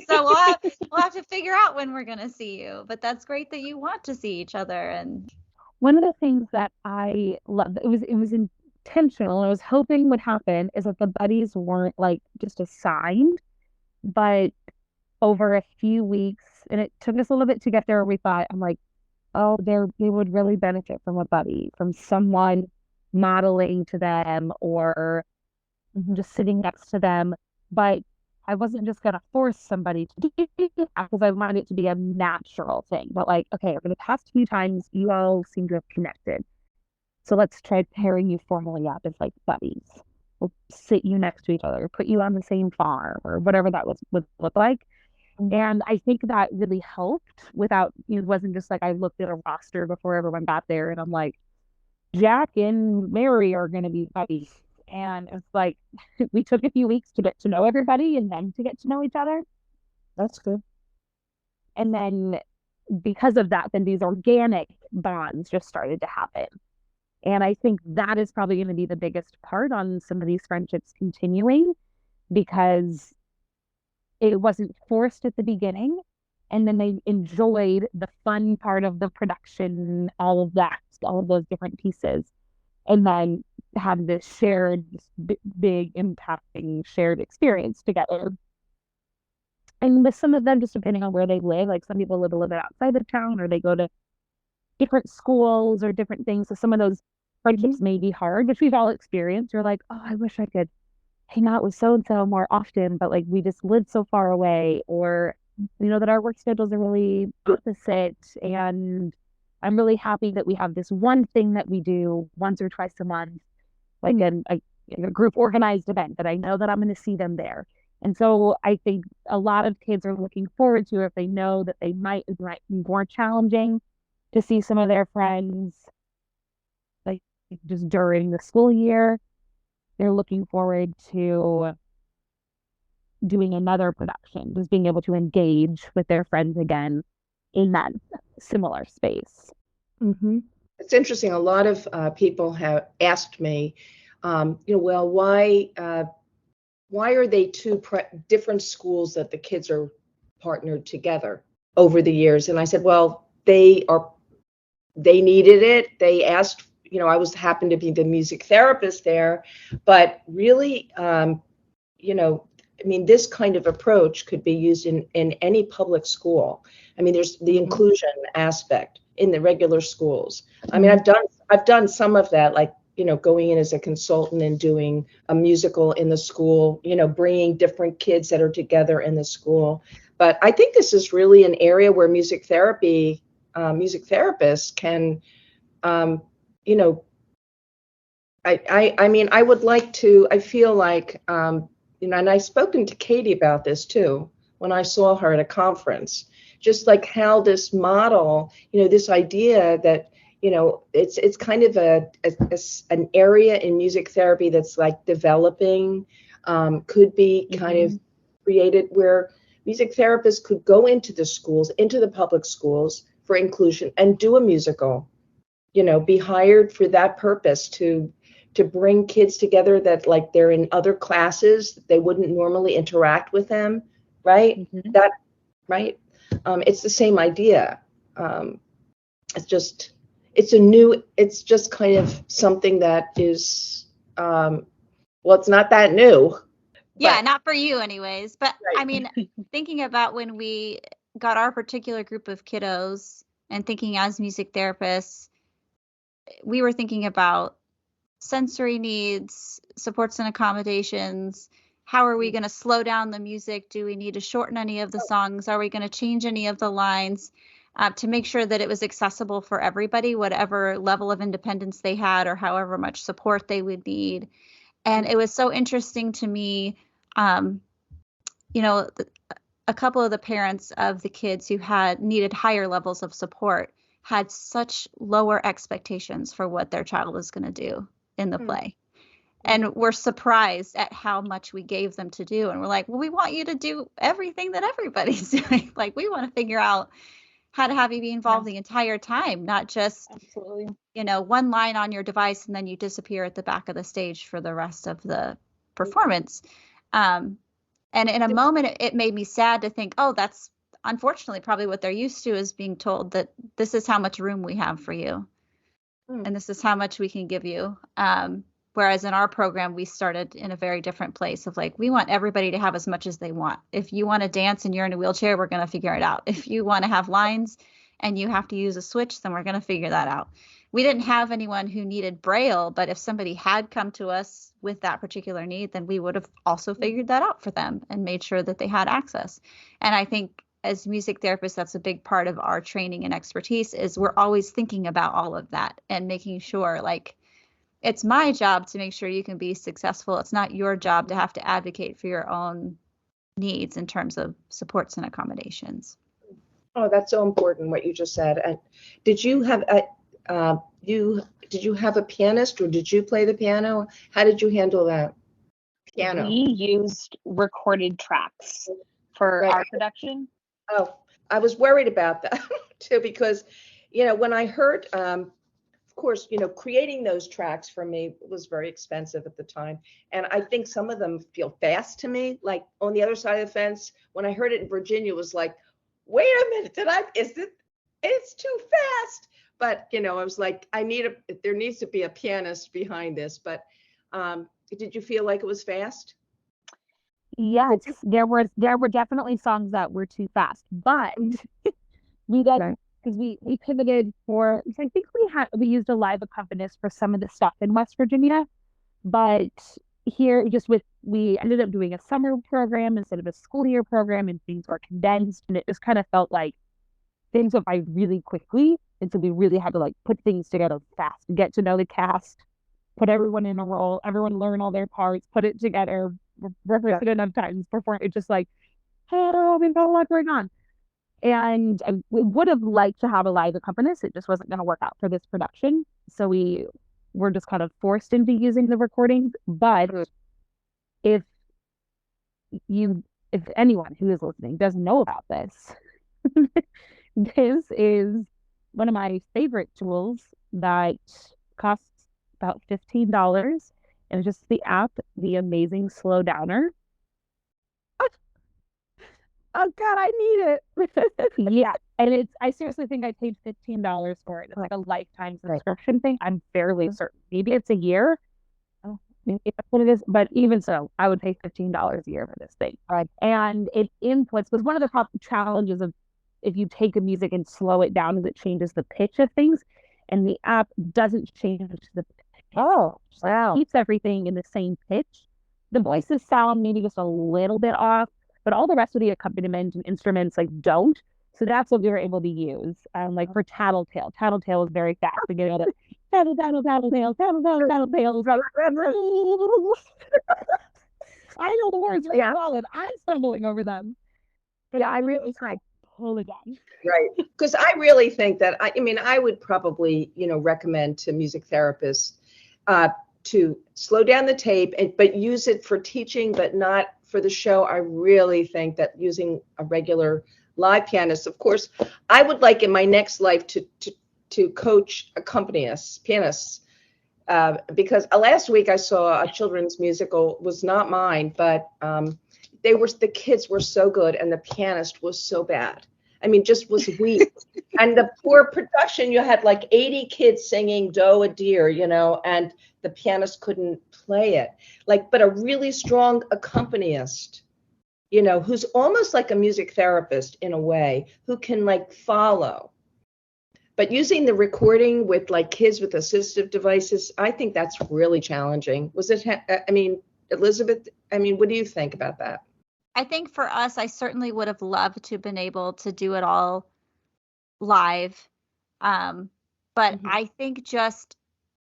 so we'll have to figure out when we're going to see you. But that's great that you want to see each other. And one of the things that I love, it was intentional, I was hoping would happen, is that the buddies weren't like just assigned, but over a few weeks, and it took us a little bit to get there. We thought, I'm like, oh, they would really benefit from a buddy, from someone modeling to them or just sitting next to them. But I wasn't just going to force somebody to do it, because I wanted it to be a natural thing. But like, okay, over the past few times, you all seem to have connected, so let's try pairing you formally up as like buddies. We'll sit you next to each other, put you on the same farm, or whatever that would look like. And I think that really helped. It wasn't just like I looked at a roster before everyone got there and I'm like, Jack and Mary are going to be buddies. And it's like, we took a few weeks to get to know everybody and then to get to know each other. That's good. And then because of that, then these organic bonds just started to happen. And I think that is probably going to be the biggest part on some of these friendships continuing, because it wasn't forced at the beginning, and then they enjoyed the fun part of the production, all of those different pieces, and then had this shared, big impacting shared experience together. And with some of them, just depending on where they live, like some people live a little bit outside of town, or they go to different schools or different things, so some of those friendships may be hard, which we've all experienced. You're like, oh, I wish I could hang out with so-and-so more often, but like we just live so far away, or that our work schedules are really opposite, and I'm really happy that we have this one thing that we do once or twice a month, like a group organized event that I know that I'm going to see them there. And so I think a lot of kids are looking forward to, if they know that it might be more challenging to see some of their friends like just during the school year, they're looking forward to doing another production, just being able to engage with their friends again in that similar space. Mm-hmm. It's interesting. A lot of people have asked me, well, why are they two different schools that the kids are partnered together over the years? And I said, well, they needed it. They asked. I happened to be the music therapist there, but really, this kind of approach could be used in any public school. There's the inclusion aspect in the regular schools. I've done some of that, like, going in as a consultant and doing a musical in the school, bringing different kids that are together in the school. But I think this is really an area where music therapists can, I would like to, I feel like, and I've spoken to Katie about this too, when I saw her at a conference, just like how this model, this idea that, it's kind of an area in music therapy that's like developing, could be kind of created where music therapists could go into the schools, into the public schools for inclusion and do a musical, be hired for that purpose to bring kids together that like they're in other classes, they wouldn't normally interact with them, right? Mm-hmm. It's the same idea. It's just kind of something that is, it's not that new. Yeah, not for you anyways. But right. Thinking about when we got our particular group of kiddos and thinking as music therapists, we were thinking about sensory needs, supports and accommodations. How are we going to slow down the music? Do we need to shorten any of the songs? Are we going to change any of the lines to make sure that it was accessible for everybody, whatever level of independence they had or however much support they would need? And it was so interesting to me, you know, a couple of the parents of the kids who had needed higher levels of support had such lower expectations for what their child was going to do in the play. And we're surprised at how much we gave them to do. And we're like, well, we want you to do everything that everybody's doing. Like, we want to figure out how to have you be involved the entire time, not just, you know, one line on your device and then you disappear at the back of the stage for the rest of the performance. And in a moment, it made me sad to think, oh, that's unfortunately probably what they're used to, is being told that this is how much room we have for you. And this is how much we can give you. Whereas in our program, we started in a very different place of like, we want everybody to have as much as they want. If you want to dance and you're in a wheelchair, we're going to figure it out. If you want to have lines and you have to use a switch, then we're going to figure that out. We didn't have anyone who needed Braille, but if somebody had come to us with that particular need, then we would have also figured that out for them and made sure that they had access. And I think as music therapists, that's a big part of our training and expertise, is we're always thinking about all of that and making sure, like, it's my job to make sure you can be successful. It's not your job to have to advocate for your own needs in terms of supports and accommodations. Oh, that's so important what you just said. And did you have did you have a pianist, or did you play the piano? How did you handle that? Piano. We used recorded tracks for our production. Oh, I was worried about that too, because, you know, when I heard, of course, you know, creating those tracks for me was very expensive at the time. And I think some of them feel fast to me, like on the other side of the fence. When I heard it in Virginia, it was like, wait a minute, it's too fast. But, you know, I was like, there needs to be a pianist behind this. But did you feel like it was fast? Yes, there were definitely songs that were too fast, but we got, because we pivoted for, I think we used a live accompanist for some of the stuff in West Virginia, but here we ended up doing a summer program instead of a school year program, and things were condensed, and it just kind of felt like things went by really quickly, and so we really had to like put things together fast, get to know the cast, put everyone in a role, everyone learn all their parts, put it together, rehearse it enough times, perform it, just like, oh, we've got a lot going on. And we would have liked to have a live accompanist. It just wasn't going to work out for this production. So we were just kind of forced into using the recordings. But if anyone who is listening doesn't know about this, this is one of my favorite tools that costs about $15. And it's just the app, the Amazing Slow Downer. Oh God, I need it. Yeah. And I seriously think I paid $15 for it. It's like a lifetime subscription thing. I'm fairly certain. Maybe it's a year. Oh, maybe that's what it is. But even so, I would pay $15 a year for this thing. Right. And it inputs, because one of the challenges of if you take a music and slow it down is it changes the pitch of things. And the app doesn't change the pitch. Oh, wow. It keeps everything in the same pitch. The voices sound maybe just a little bit off, but all the rest of the accompaniment and instruments like don't. So that's what we were able to use. Like for Tattletale. Tattletale was very fast. We get it. Tattletale. I know the words are solid. I'm stumbling over them. But I really try to pull it down. Right. Because I really think that, I would probably, recommend to music therapists to slow down the tape, but use it for teaching, but not for the show. I really think that using a regular live pianist, of course, I would like in my next life to coach pianists, because last week I saw a children's musical, was not mine, but the kids were so good and the pianist was so bad. Just was weak. And the poor production, you had like 80 kids singing Do a Deer, and the pianist couldn't play it. But a really strong accompanist, who's almost like a music therapist in a way, who can like follow. But using the recording with like kids with assistive devices, I think that's really challenging. Elizabeth, what do you think about that? I think for us, I certainly would have loved to have been able to do it all live. But I think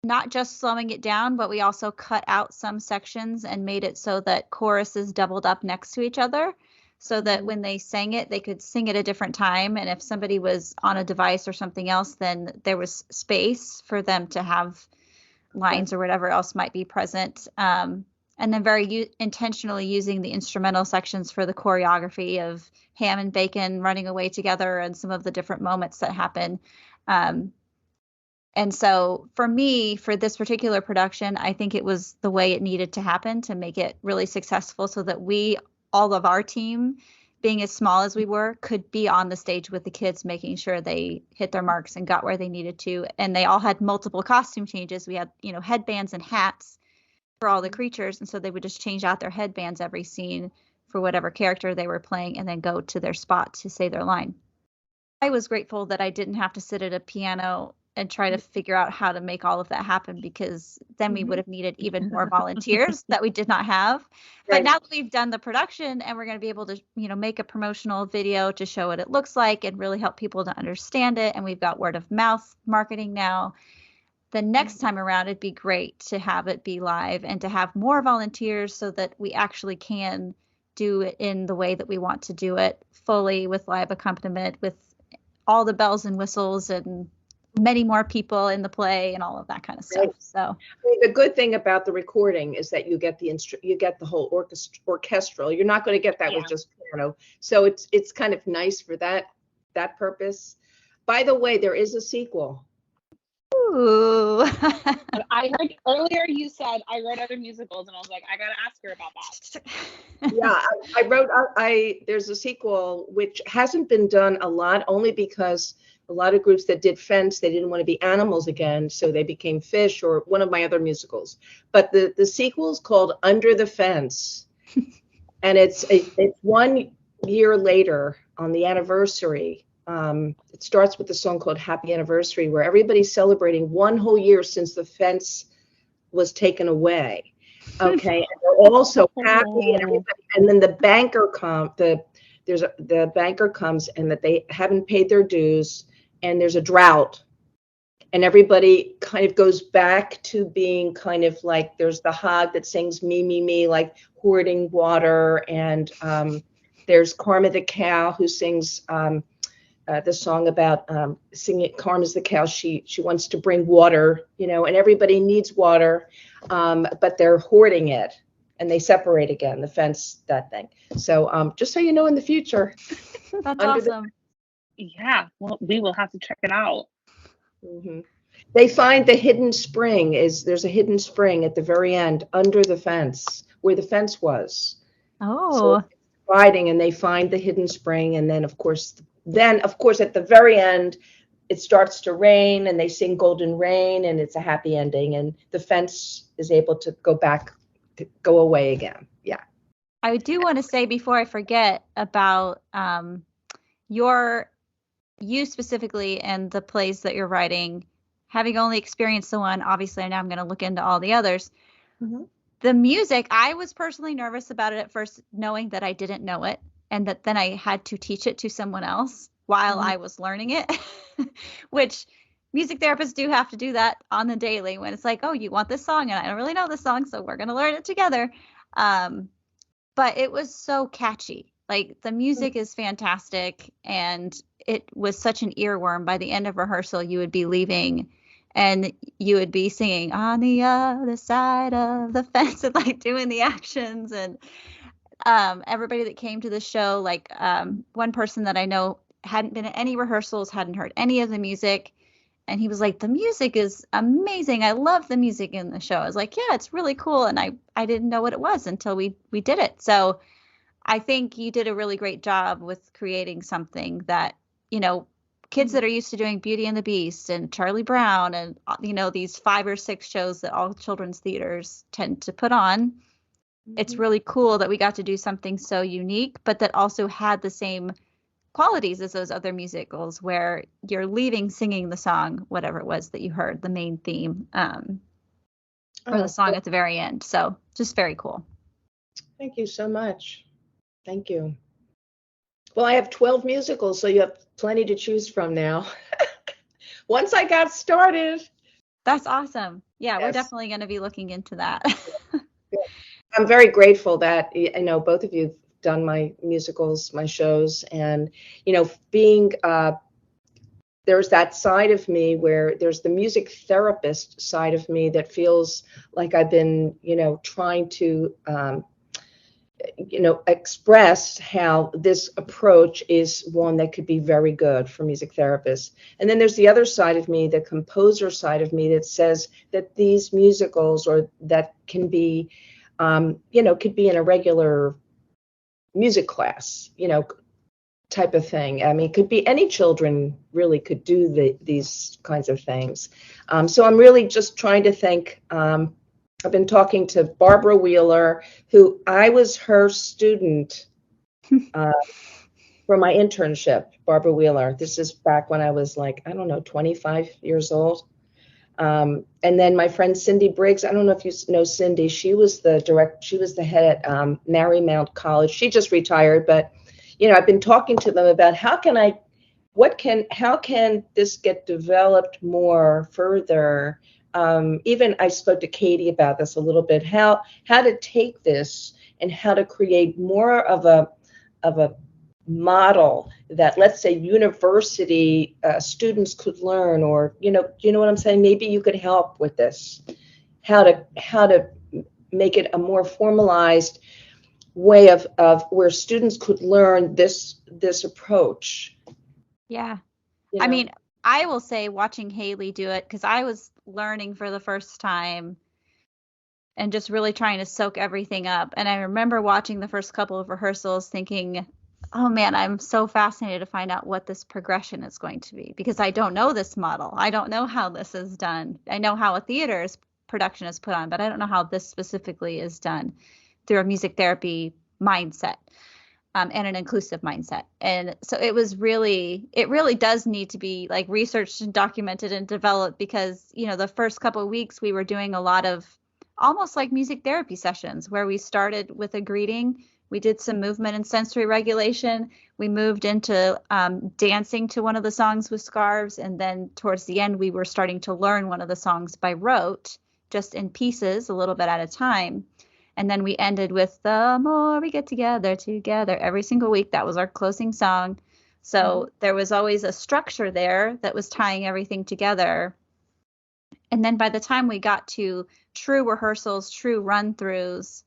not just slowing it down, but we also cut out some sections and made it so that choruses doubled up next to each other, so that when they sang it, they could sing at a different time. And if somebody was on a device or something else, then there was space for them to have lines or whatever else might be present. And then very intentionally using the instrumental sections for the choreography of Ham and Bacon running away together and some of the different moments that happen. And so for me, for this particular production, I think it was the way it needed to happen to make it really successful, so that all of our team, being as small as we were, could be on the stage with the kids, making sure they hit their marks and got where they needed to. And they all had multiple costume changes. We had, headbands and hats for all the creatures. And so they would just change out their headbands every scene for whatever character they were playing, and then go to their spot to say their line. I was grateful that I didn't have to sit at a piano and try to figure out how to make all of that happen, because then we would have needed even more volunteers that we did not have. But Right. now that we've done the production, and we're going to be able to, make a promotional video to show what it looks like and really help people to understand it. And we've got word of mouth marketing now. The next time around, it'd be great to have it be live and to have more volunteers, so that we actually can do it in the way that we want to do it, fully with live accompaniment, with all the bells and whistles and many more people in the play and all of that kind of stuff. Right. So The good thing about the recording is that you get the whole orchestral. You're not going to get that with just piano. So it's kind of nice for that purpose. By the way, there is a sequel. ooh. I heard earlier you said I wrote other musicals, and I was like, I gotta ask her about that. Yeah, I wrote. There's a sequel which hasn't been done a lot, only because a lot of groups that did Fence, they didn't want to be animals again, so they became fish, or one of my other musicals. But the sequel is called Under the Fence, and it's 1 year later on the anniversary. It starts with a song called Happy Anniversary, where everybody's celebrating 1 whole year since the fence was taken away. Okay, and they're all so happy, and then the banker the banker comes, and that they haven't paid their dues, and there's a drought, and everybody kind of goes back to being kind of like, there's the hog that sings me, me, me, like hoarding water, and there's Karma the cow who sings the song about singing. Karma's the cow. She wants to bring water, and everybody needs water, but they're hoarding it, and they separate again, the fence, that thing. So just so you know, in the future. That's awesome. Yeah, well, we will have to check it out. Mm-hmm. They find the hidden spring. There's a hidden spring at the very end, under the fence, where the fence was. Oh. So riding, and they find the hidden spring, and then of course at the very end, it starts to rain, and they sing Golden Rain, and it's a happy ending, and the fence is able to go away again. Yeah. I do want to say, before I forget, about you specifically and the plays that you're writing, having only experienced the one. Obviously, now I'm going to look into all the others. Mm-hmm. The music, I was personally nervous about it at first, knowing that I didn't know it, and that then I had to teach it to someone else while I was learning it, which music therapists do have to do that on the daily, when it's like, oh, you want this song, and I don't really know this song, so we're going to learn it together. But it was so catchy. Like, the music is fantastic, and it was such an earworm. By the end of rehearsal, you would be leaving, and you would be singing On the Other Side of the Fence, and like doing the actions. And everybody that came to the show, like one person that I know hadn't been at any rehearsals, hadn't heard any of the music, and he was like, the music is amazing. I love the music in the show. I was like, yeah, it's really cool. And I didn't know what it was until we did it. So I think you did a really great job with creating something that, kids that are used to doing Beauty and the Beast and Charlie Brown and, these 5 or 6 shows that all children's theaters tend to put on, it's really cool that we got to do something so unique, but that also had the same qualities as those other musicals where you're leaving singing the song, whatever it was that you heard, the main theme, or the song at the very end. So just very cool. Thank you so much. Thank you. Well, I have 12 musicals, so you have plenty to choose from now. Once I got started. That's awesome. Yeah, Yes. We're definitely going to be looking into that. I'm very grateful that, both of you have done my musicals, my shows, and, being, there's that side of me where there's the music therapist side of me that feels like I've been, trying to, express how this approach is one that could be very good for music therapists. And then there's the other side of me, the composer side of me, that says that these musicals, or that can be, could be in a regular music class, type of thing. I mean, it could be any children really could do these kinds of things. So I'm really just trying to think. I've been talking to Barbara Wheeler, who I was her student for my internship. Barbara Wheeler. This is back when I was 25 years old. And then my friend Cindy Briggs. I don't know if you know Cindy. She was the head at Marymount College. She just retired, but I've been talking to them about how can this get developed more further. Even I spoke to Katie about this a little bit, how to take this and how to create more of a model that, let's say, university students could learn, or you know what I'm saying? Maybe you could help with this, how to make it a more formalized way of where students could learn this approach. Yeah. I mean, I will say, watching Haley do it, because I was learning for the first time and just really trying to soak everything up. And I remember watching the first couple of rehearsals thinking, oh man, I'm so fascinated to find out what this progression is going to be, because I don't know this model. I don't know how this is done. I know how a theater's production is put on, but I don't know how this specifically is done through a music therapy mindset. And an inclusive mindset. And so it really does need to be researched and documented and developed, because, the first couple of weeks we were doing a lot of almost like music therapy sessions, where we started with a greeting. We did some movement and sensory regulation. We moved into dancing to one of the songs with scarves. And then towards the end, we were starting to learn one of the songs by rote, just in pieces, a little bit at a time. And then we ended with "The More We Get Together, Together" every single week. That was our closing song. So there was always a structure there that was tying everything together. And then by the time we got to true rehearsals, true run-throughs,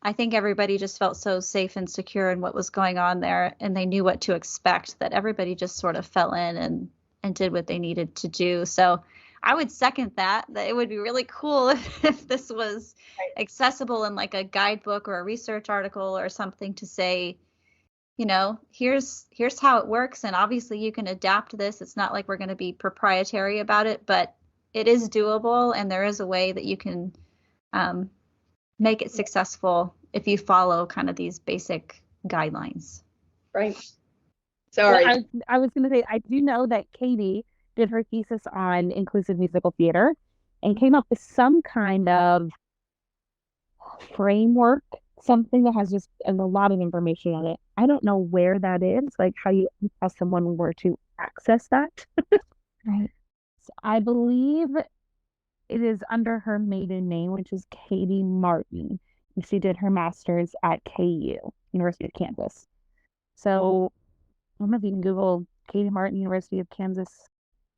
I think everybody just felt so safe and secure in what was going on there, and they knew what to expect, that everybody just sort of fell in and did what they needed to do. So I would second that it would be really cool if this was accessible in a guidebook or a research article or something, to say, here's how it works. And obviously you can adapt this. It's not like we're going to be proprietary about it, but it is doable. And there is a way that you can make it successful if you follow kind of these basic guidelines. Right. Sorry. Well, I was going to say, I do know that Katie did her thesis on inclusive musical theater and came up with some kind of framework, something that has just a lot of information on it. I don't know where that is, how someone were to access that. Right. So I believe it is under her maiden name, which is Katie Martin. And she did her master's at KU, University of Kansas. So I don't know if you can Google Katie Martin, University of Kansas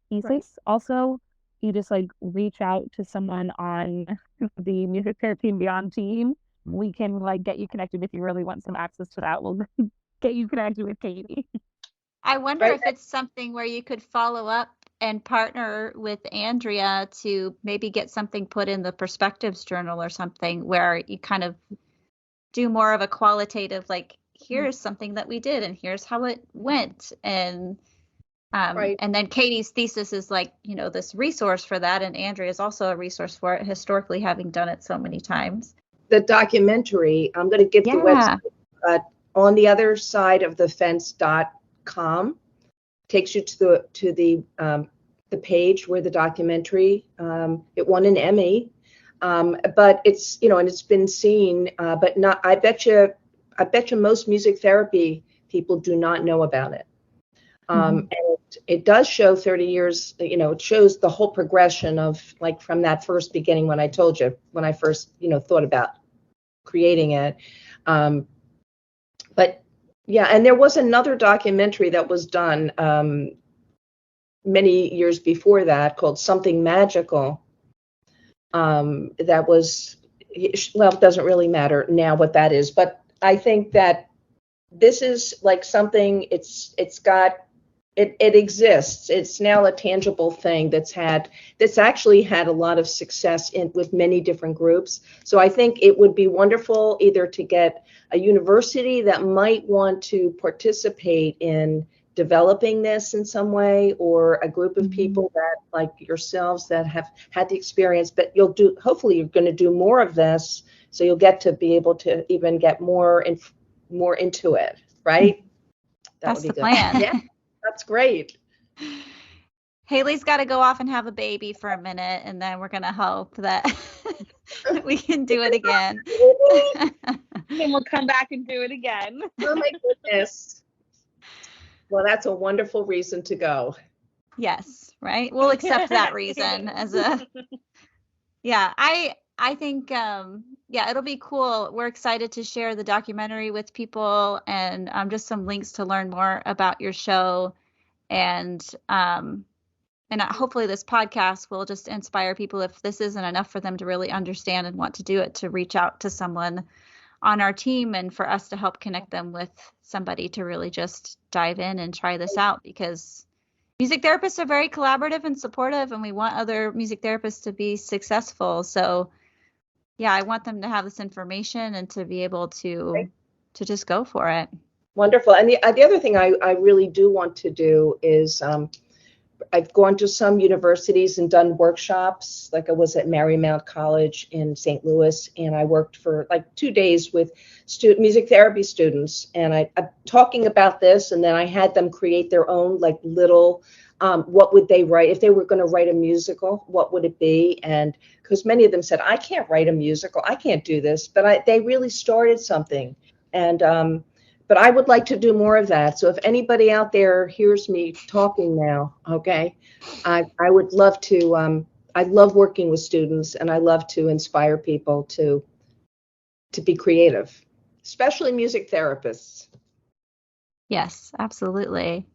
thesis. Right. Also, you just reach out to someone on the Music Therapy and Beyond team. We can get you connected if you really want some access to that. We'll get you connected with Katie. I wonder if it's something where you could follow up and partner with Andrea to maybe get something put in the Perspectives Journal or something, where you kind of do more of a qualitative, here's something that we did and here's how it went. And and then Katie's thesis is this resource for that. And Andrea is also a resource for it, historically, having done it so many times. the documentary, I'm going to give the website, on the other side of the fence.com. Takes you to the page where the documentary, it won an Emmy, but it's, and it's been seen, but not, I bet you most music therapy people do not know about it. And it does show 30 years, it shows the whole progression of, like, from that first beginning when I told you, when I first, thought about creating it. But yeah, and there was another documentary that was done many years before that called Something Magical. That was, well, it doesn't really matter now what that is, but I think that this is like something, it exists. It's now a tangible thing that's actually had a lot of success with many different groups. So I think it would be wonderful either to get a university that might want to participate in developing this in some way, or a group of people that, like yourselves, that have had the experience, but hopefully you're going to do more of this, so you'll get to be able to even get more into it, right? That's the plan. Yeah, that's great. Haley's got to go off and have a baby for a minute, and then we're going to hope that we can do it again. And we'll come back and do it again. Oh my goodness. Well, that's a wonderful reason to go. Yes, right? We'll accept that reason as a, yeah, I think, it'll be cool. We're excited to share the documentary with people, and just some links to learn more about your show. And hopefully this podcast will just inspire people, if this isn't enough for them to really understand and want to do it, to reach out to someone on our team, and for us to help connect them with somebody to really just dive in and try this out, because music therapists are very collaborative and supportive, and we want other music therapists to be successful. So yeah, I want them to have this information and to be able to just go for it. Wonderful. And the other thing I really do want to do is, I've gone to some universities and done workshops. Like, I was at Marymount College in St. Louis, and I worked for like 2 days with music therapy students, and I'm talking about this, and then I had them create their own, like, little, what would they write if they were going to write a musical? What would it be? And because many of them said, I can't write a musical, I can't do this, but they really started something. And but I would like to do more of that. So if anybody out there hears me talking now, okay, I would love to, I love working with students, and I love to inspire people to be creative, especially music therapists. Yes, absolutely.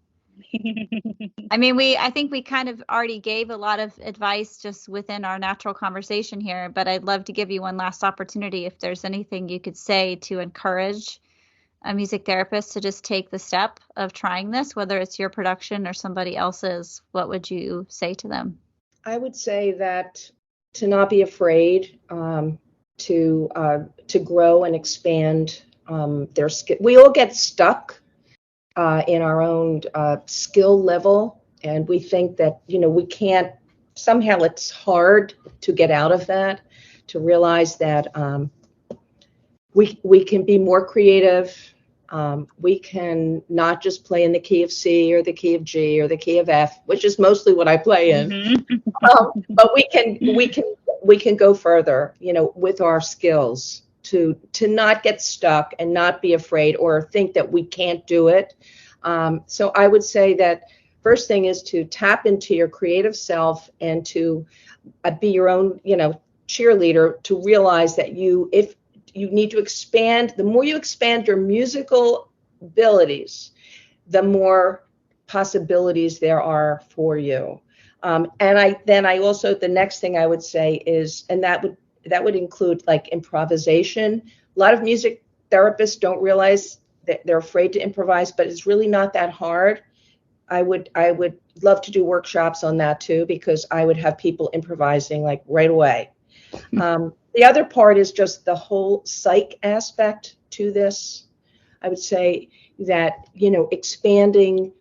I think we kind of already gave a lot of advice just within our natural conversation here, but I'd love to give you one last opportunity. If there's anything you could say to encourage a music therapist to just take the step of trying this, whether it's your production or somebody else's, what would you say to them? I would say that to not be afraid, to grow and expand their skill. We all get stuck in our own skill level, and we think that, we can't, somehow it's hard to get out of that, to realize that we can be more creative. We can not just play in the key of C or the key of G or the key of F, which is mostly what I play in. But we can go further, with our skills, to not get stuck and not be afraid or think that we can't do it. So I would say that first thing is to tap into your creative self and to be your own, cheerleader, to realize that if you need to expand. The more you expand your musical abilities, the more possibilities there are for you. And I also, the next thing I would say is, and that would include like improvisation. A lot of music therapists don't realize that they're afraid to improvise, but it's really not that hard. I would love to do workshops on that too, because I would have people improvising like right away. The other part is just the whole psych aspect to this. I would say that, expanding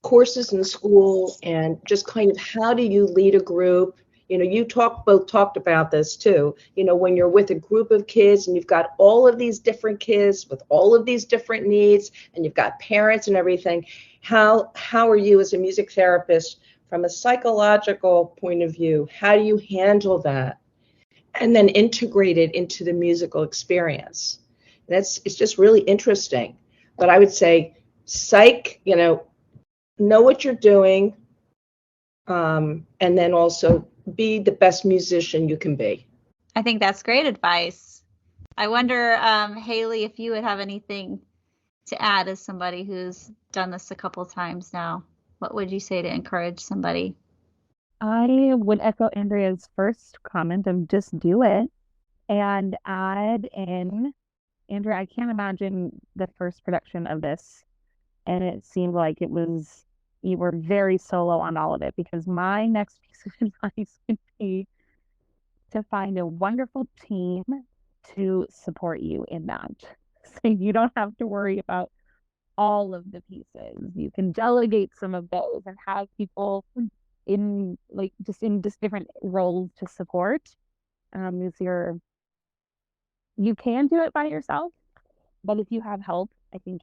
courses in school and just kind of how do you lead a group? You both talked about this too. When you're with a group of kids and you've got all of these different kids with all of these different needs, and you've got parents and everything, how are you as a music therapist from a psychological point of view? How do you handle that and then integrate it into the musical experience? It's just really interesting. But I would say psych, know what you're doing, and then also be the best musician you can be. I think that's great advice. I wonder, Haley, if you would have anything to add as somebody who's done this a couple times now. What would you say to encourage somebody? I would echo Andrea's first comment of just do it and add in. Andrea, I can't imagine the first production of this, and it seemed like you were very solo on all of it, because my next piece of advice would be to find a wonderful team to support you in that. So you don't have to worry about all of the pieces. You can delegate some of those and have people in just different roles to support. You can do it by yourself, but if you have help, I think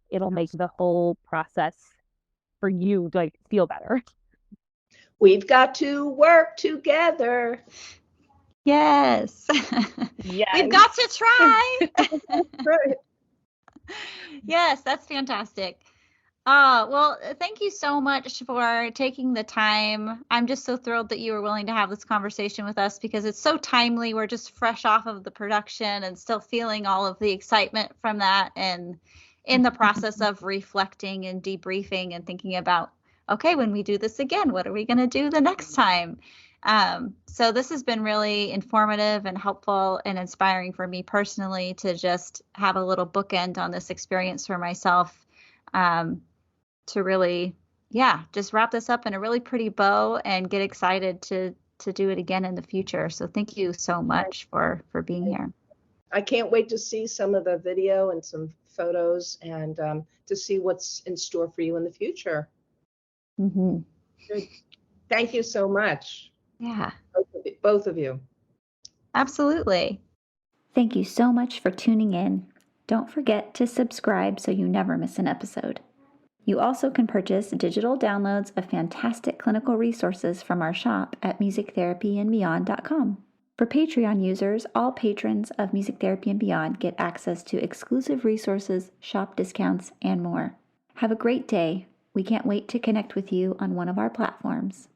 it'll make the whole process for you to feel better. We've got to work together. Yes. Yes. We've got to try. Right. Yes, that's fantastic. Well, thank you so much for taking the time. I'm just so thrilled that you were willing to have this conversation with us, because it's so timely. We're just fresh off of the production and still feeling all of the excitement from that, and in the process of reflecting and debriefing and thinking about, okay, when we do this again, what are we going to do the next time? So this has been really informative and helpful and inspiring for me personally to just have a little bookend on this experience for myself, to really, just wrap this up in a really pretty bow and get excited to do it again in the future. So thank you so much for being here. I can't wait to see some of the video and some photos, and to see what's in store for you in the future. Mm-hmm. Good. Thank you so much. Yeah. Both of you. Absolutely. Thank you so much for tuning in. Don't forget to subscribe so you never miss an episode. You also can purchase digital downloads of fantastic clinical resources from our shop at musictherapyandbeyond.com. For Patreon users, all patrons of Music Therapy and Beyond get access to exclusive resources, shop discounts, and more. Have a great day. We can't wait to connect with you on one of our platforms.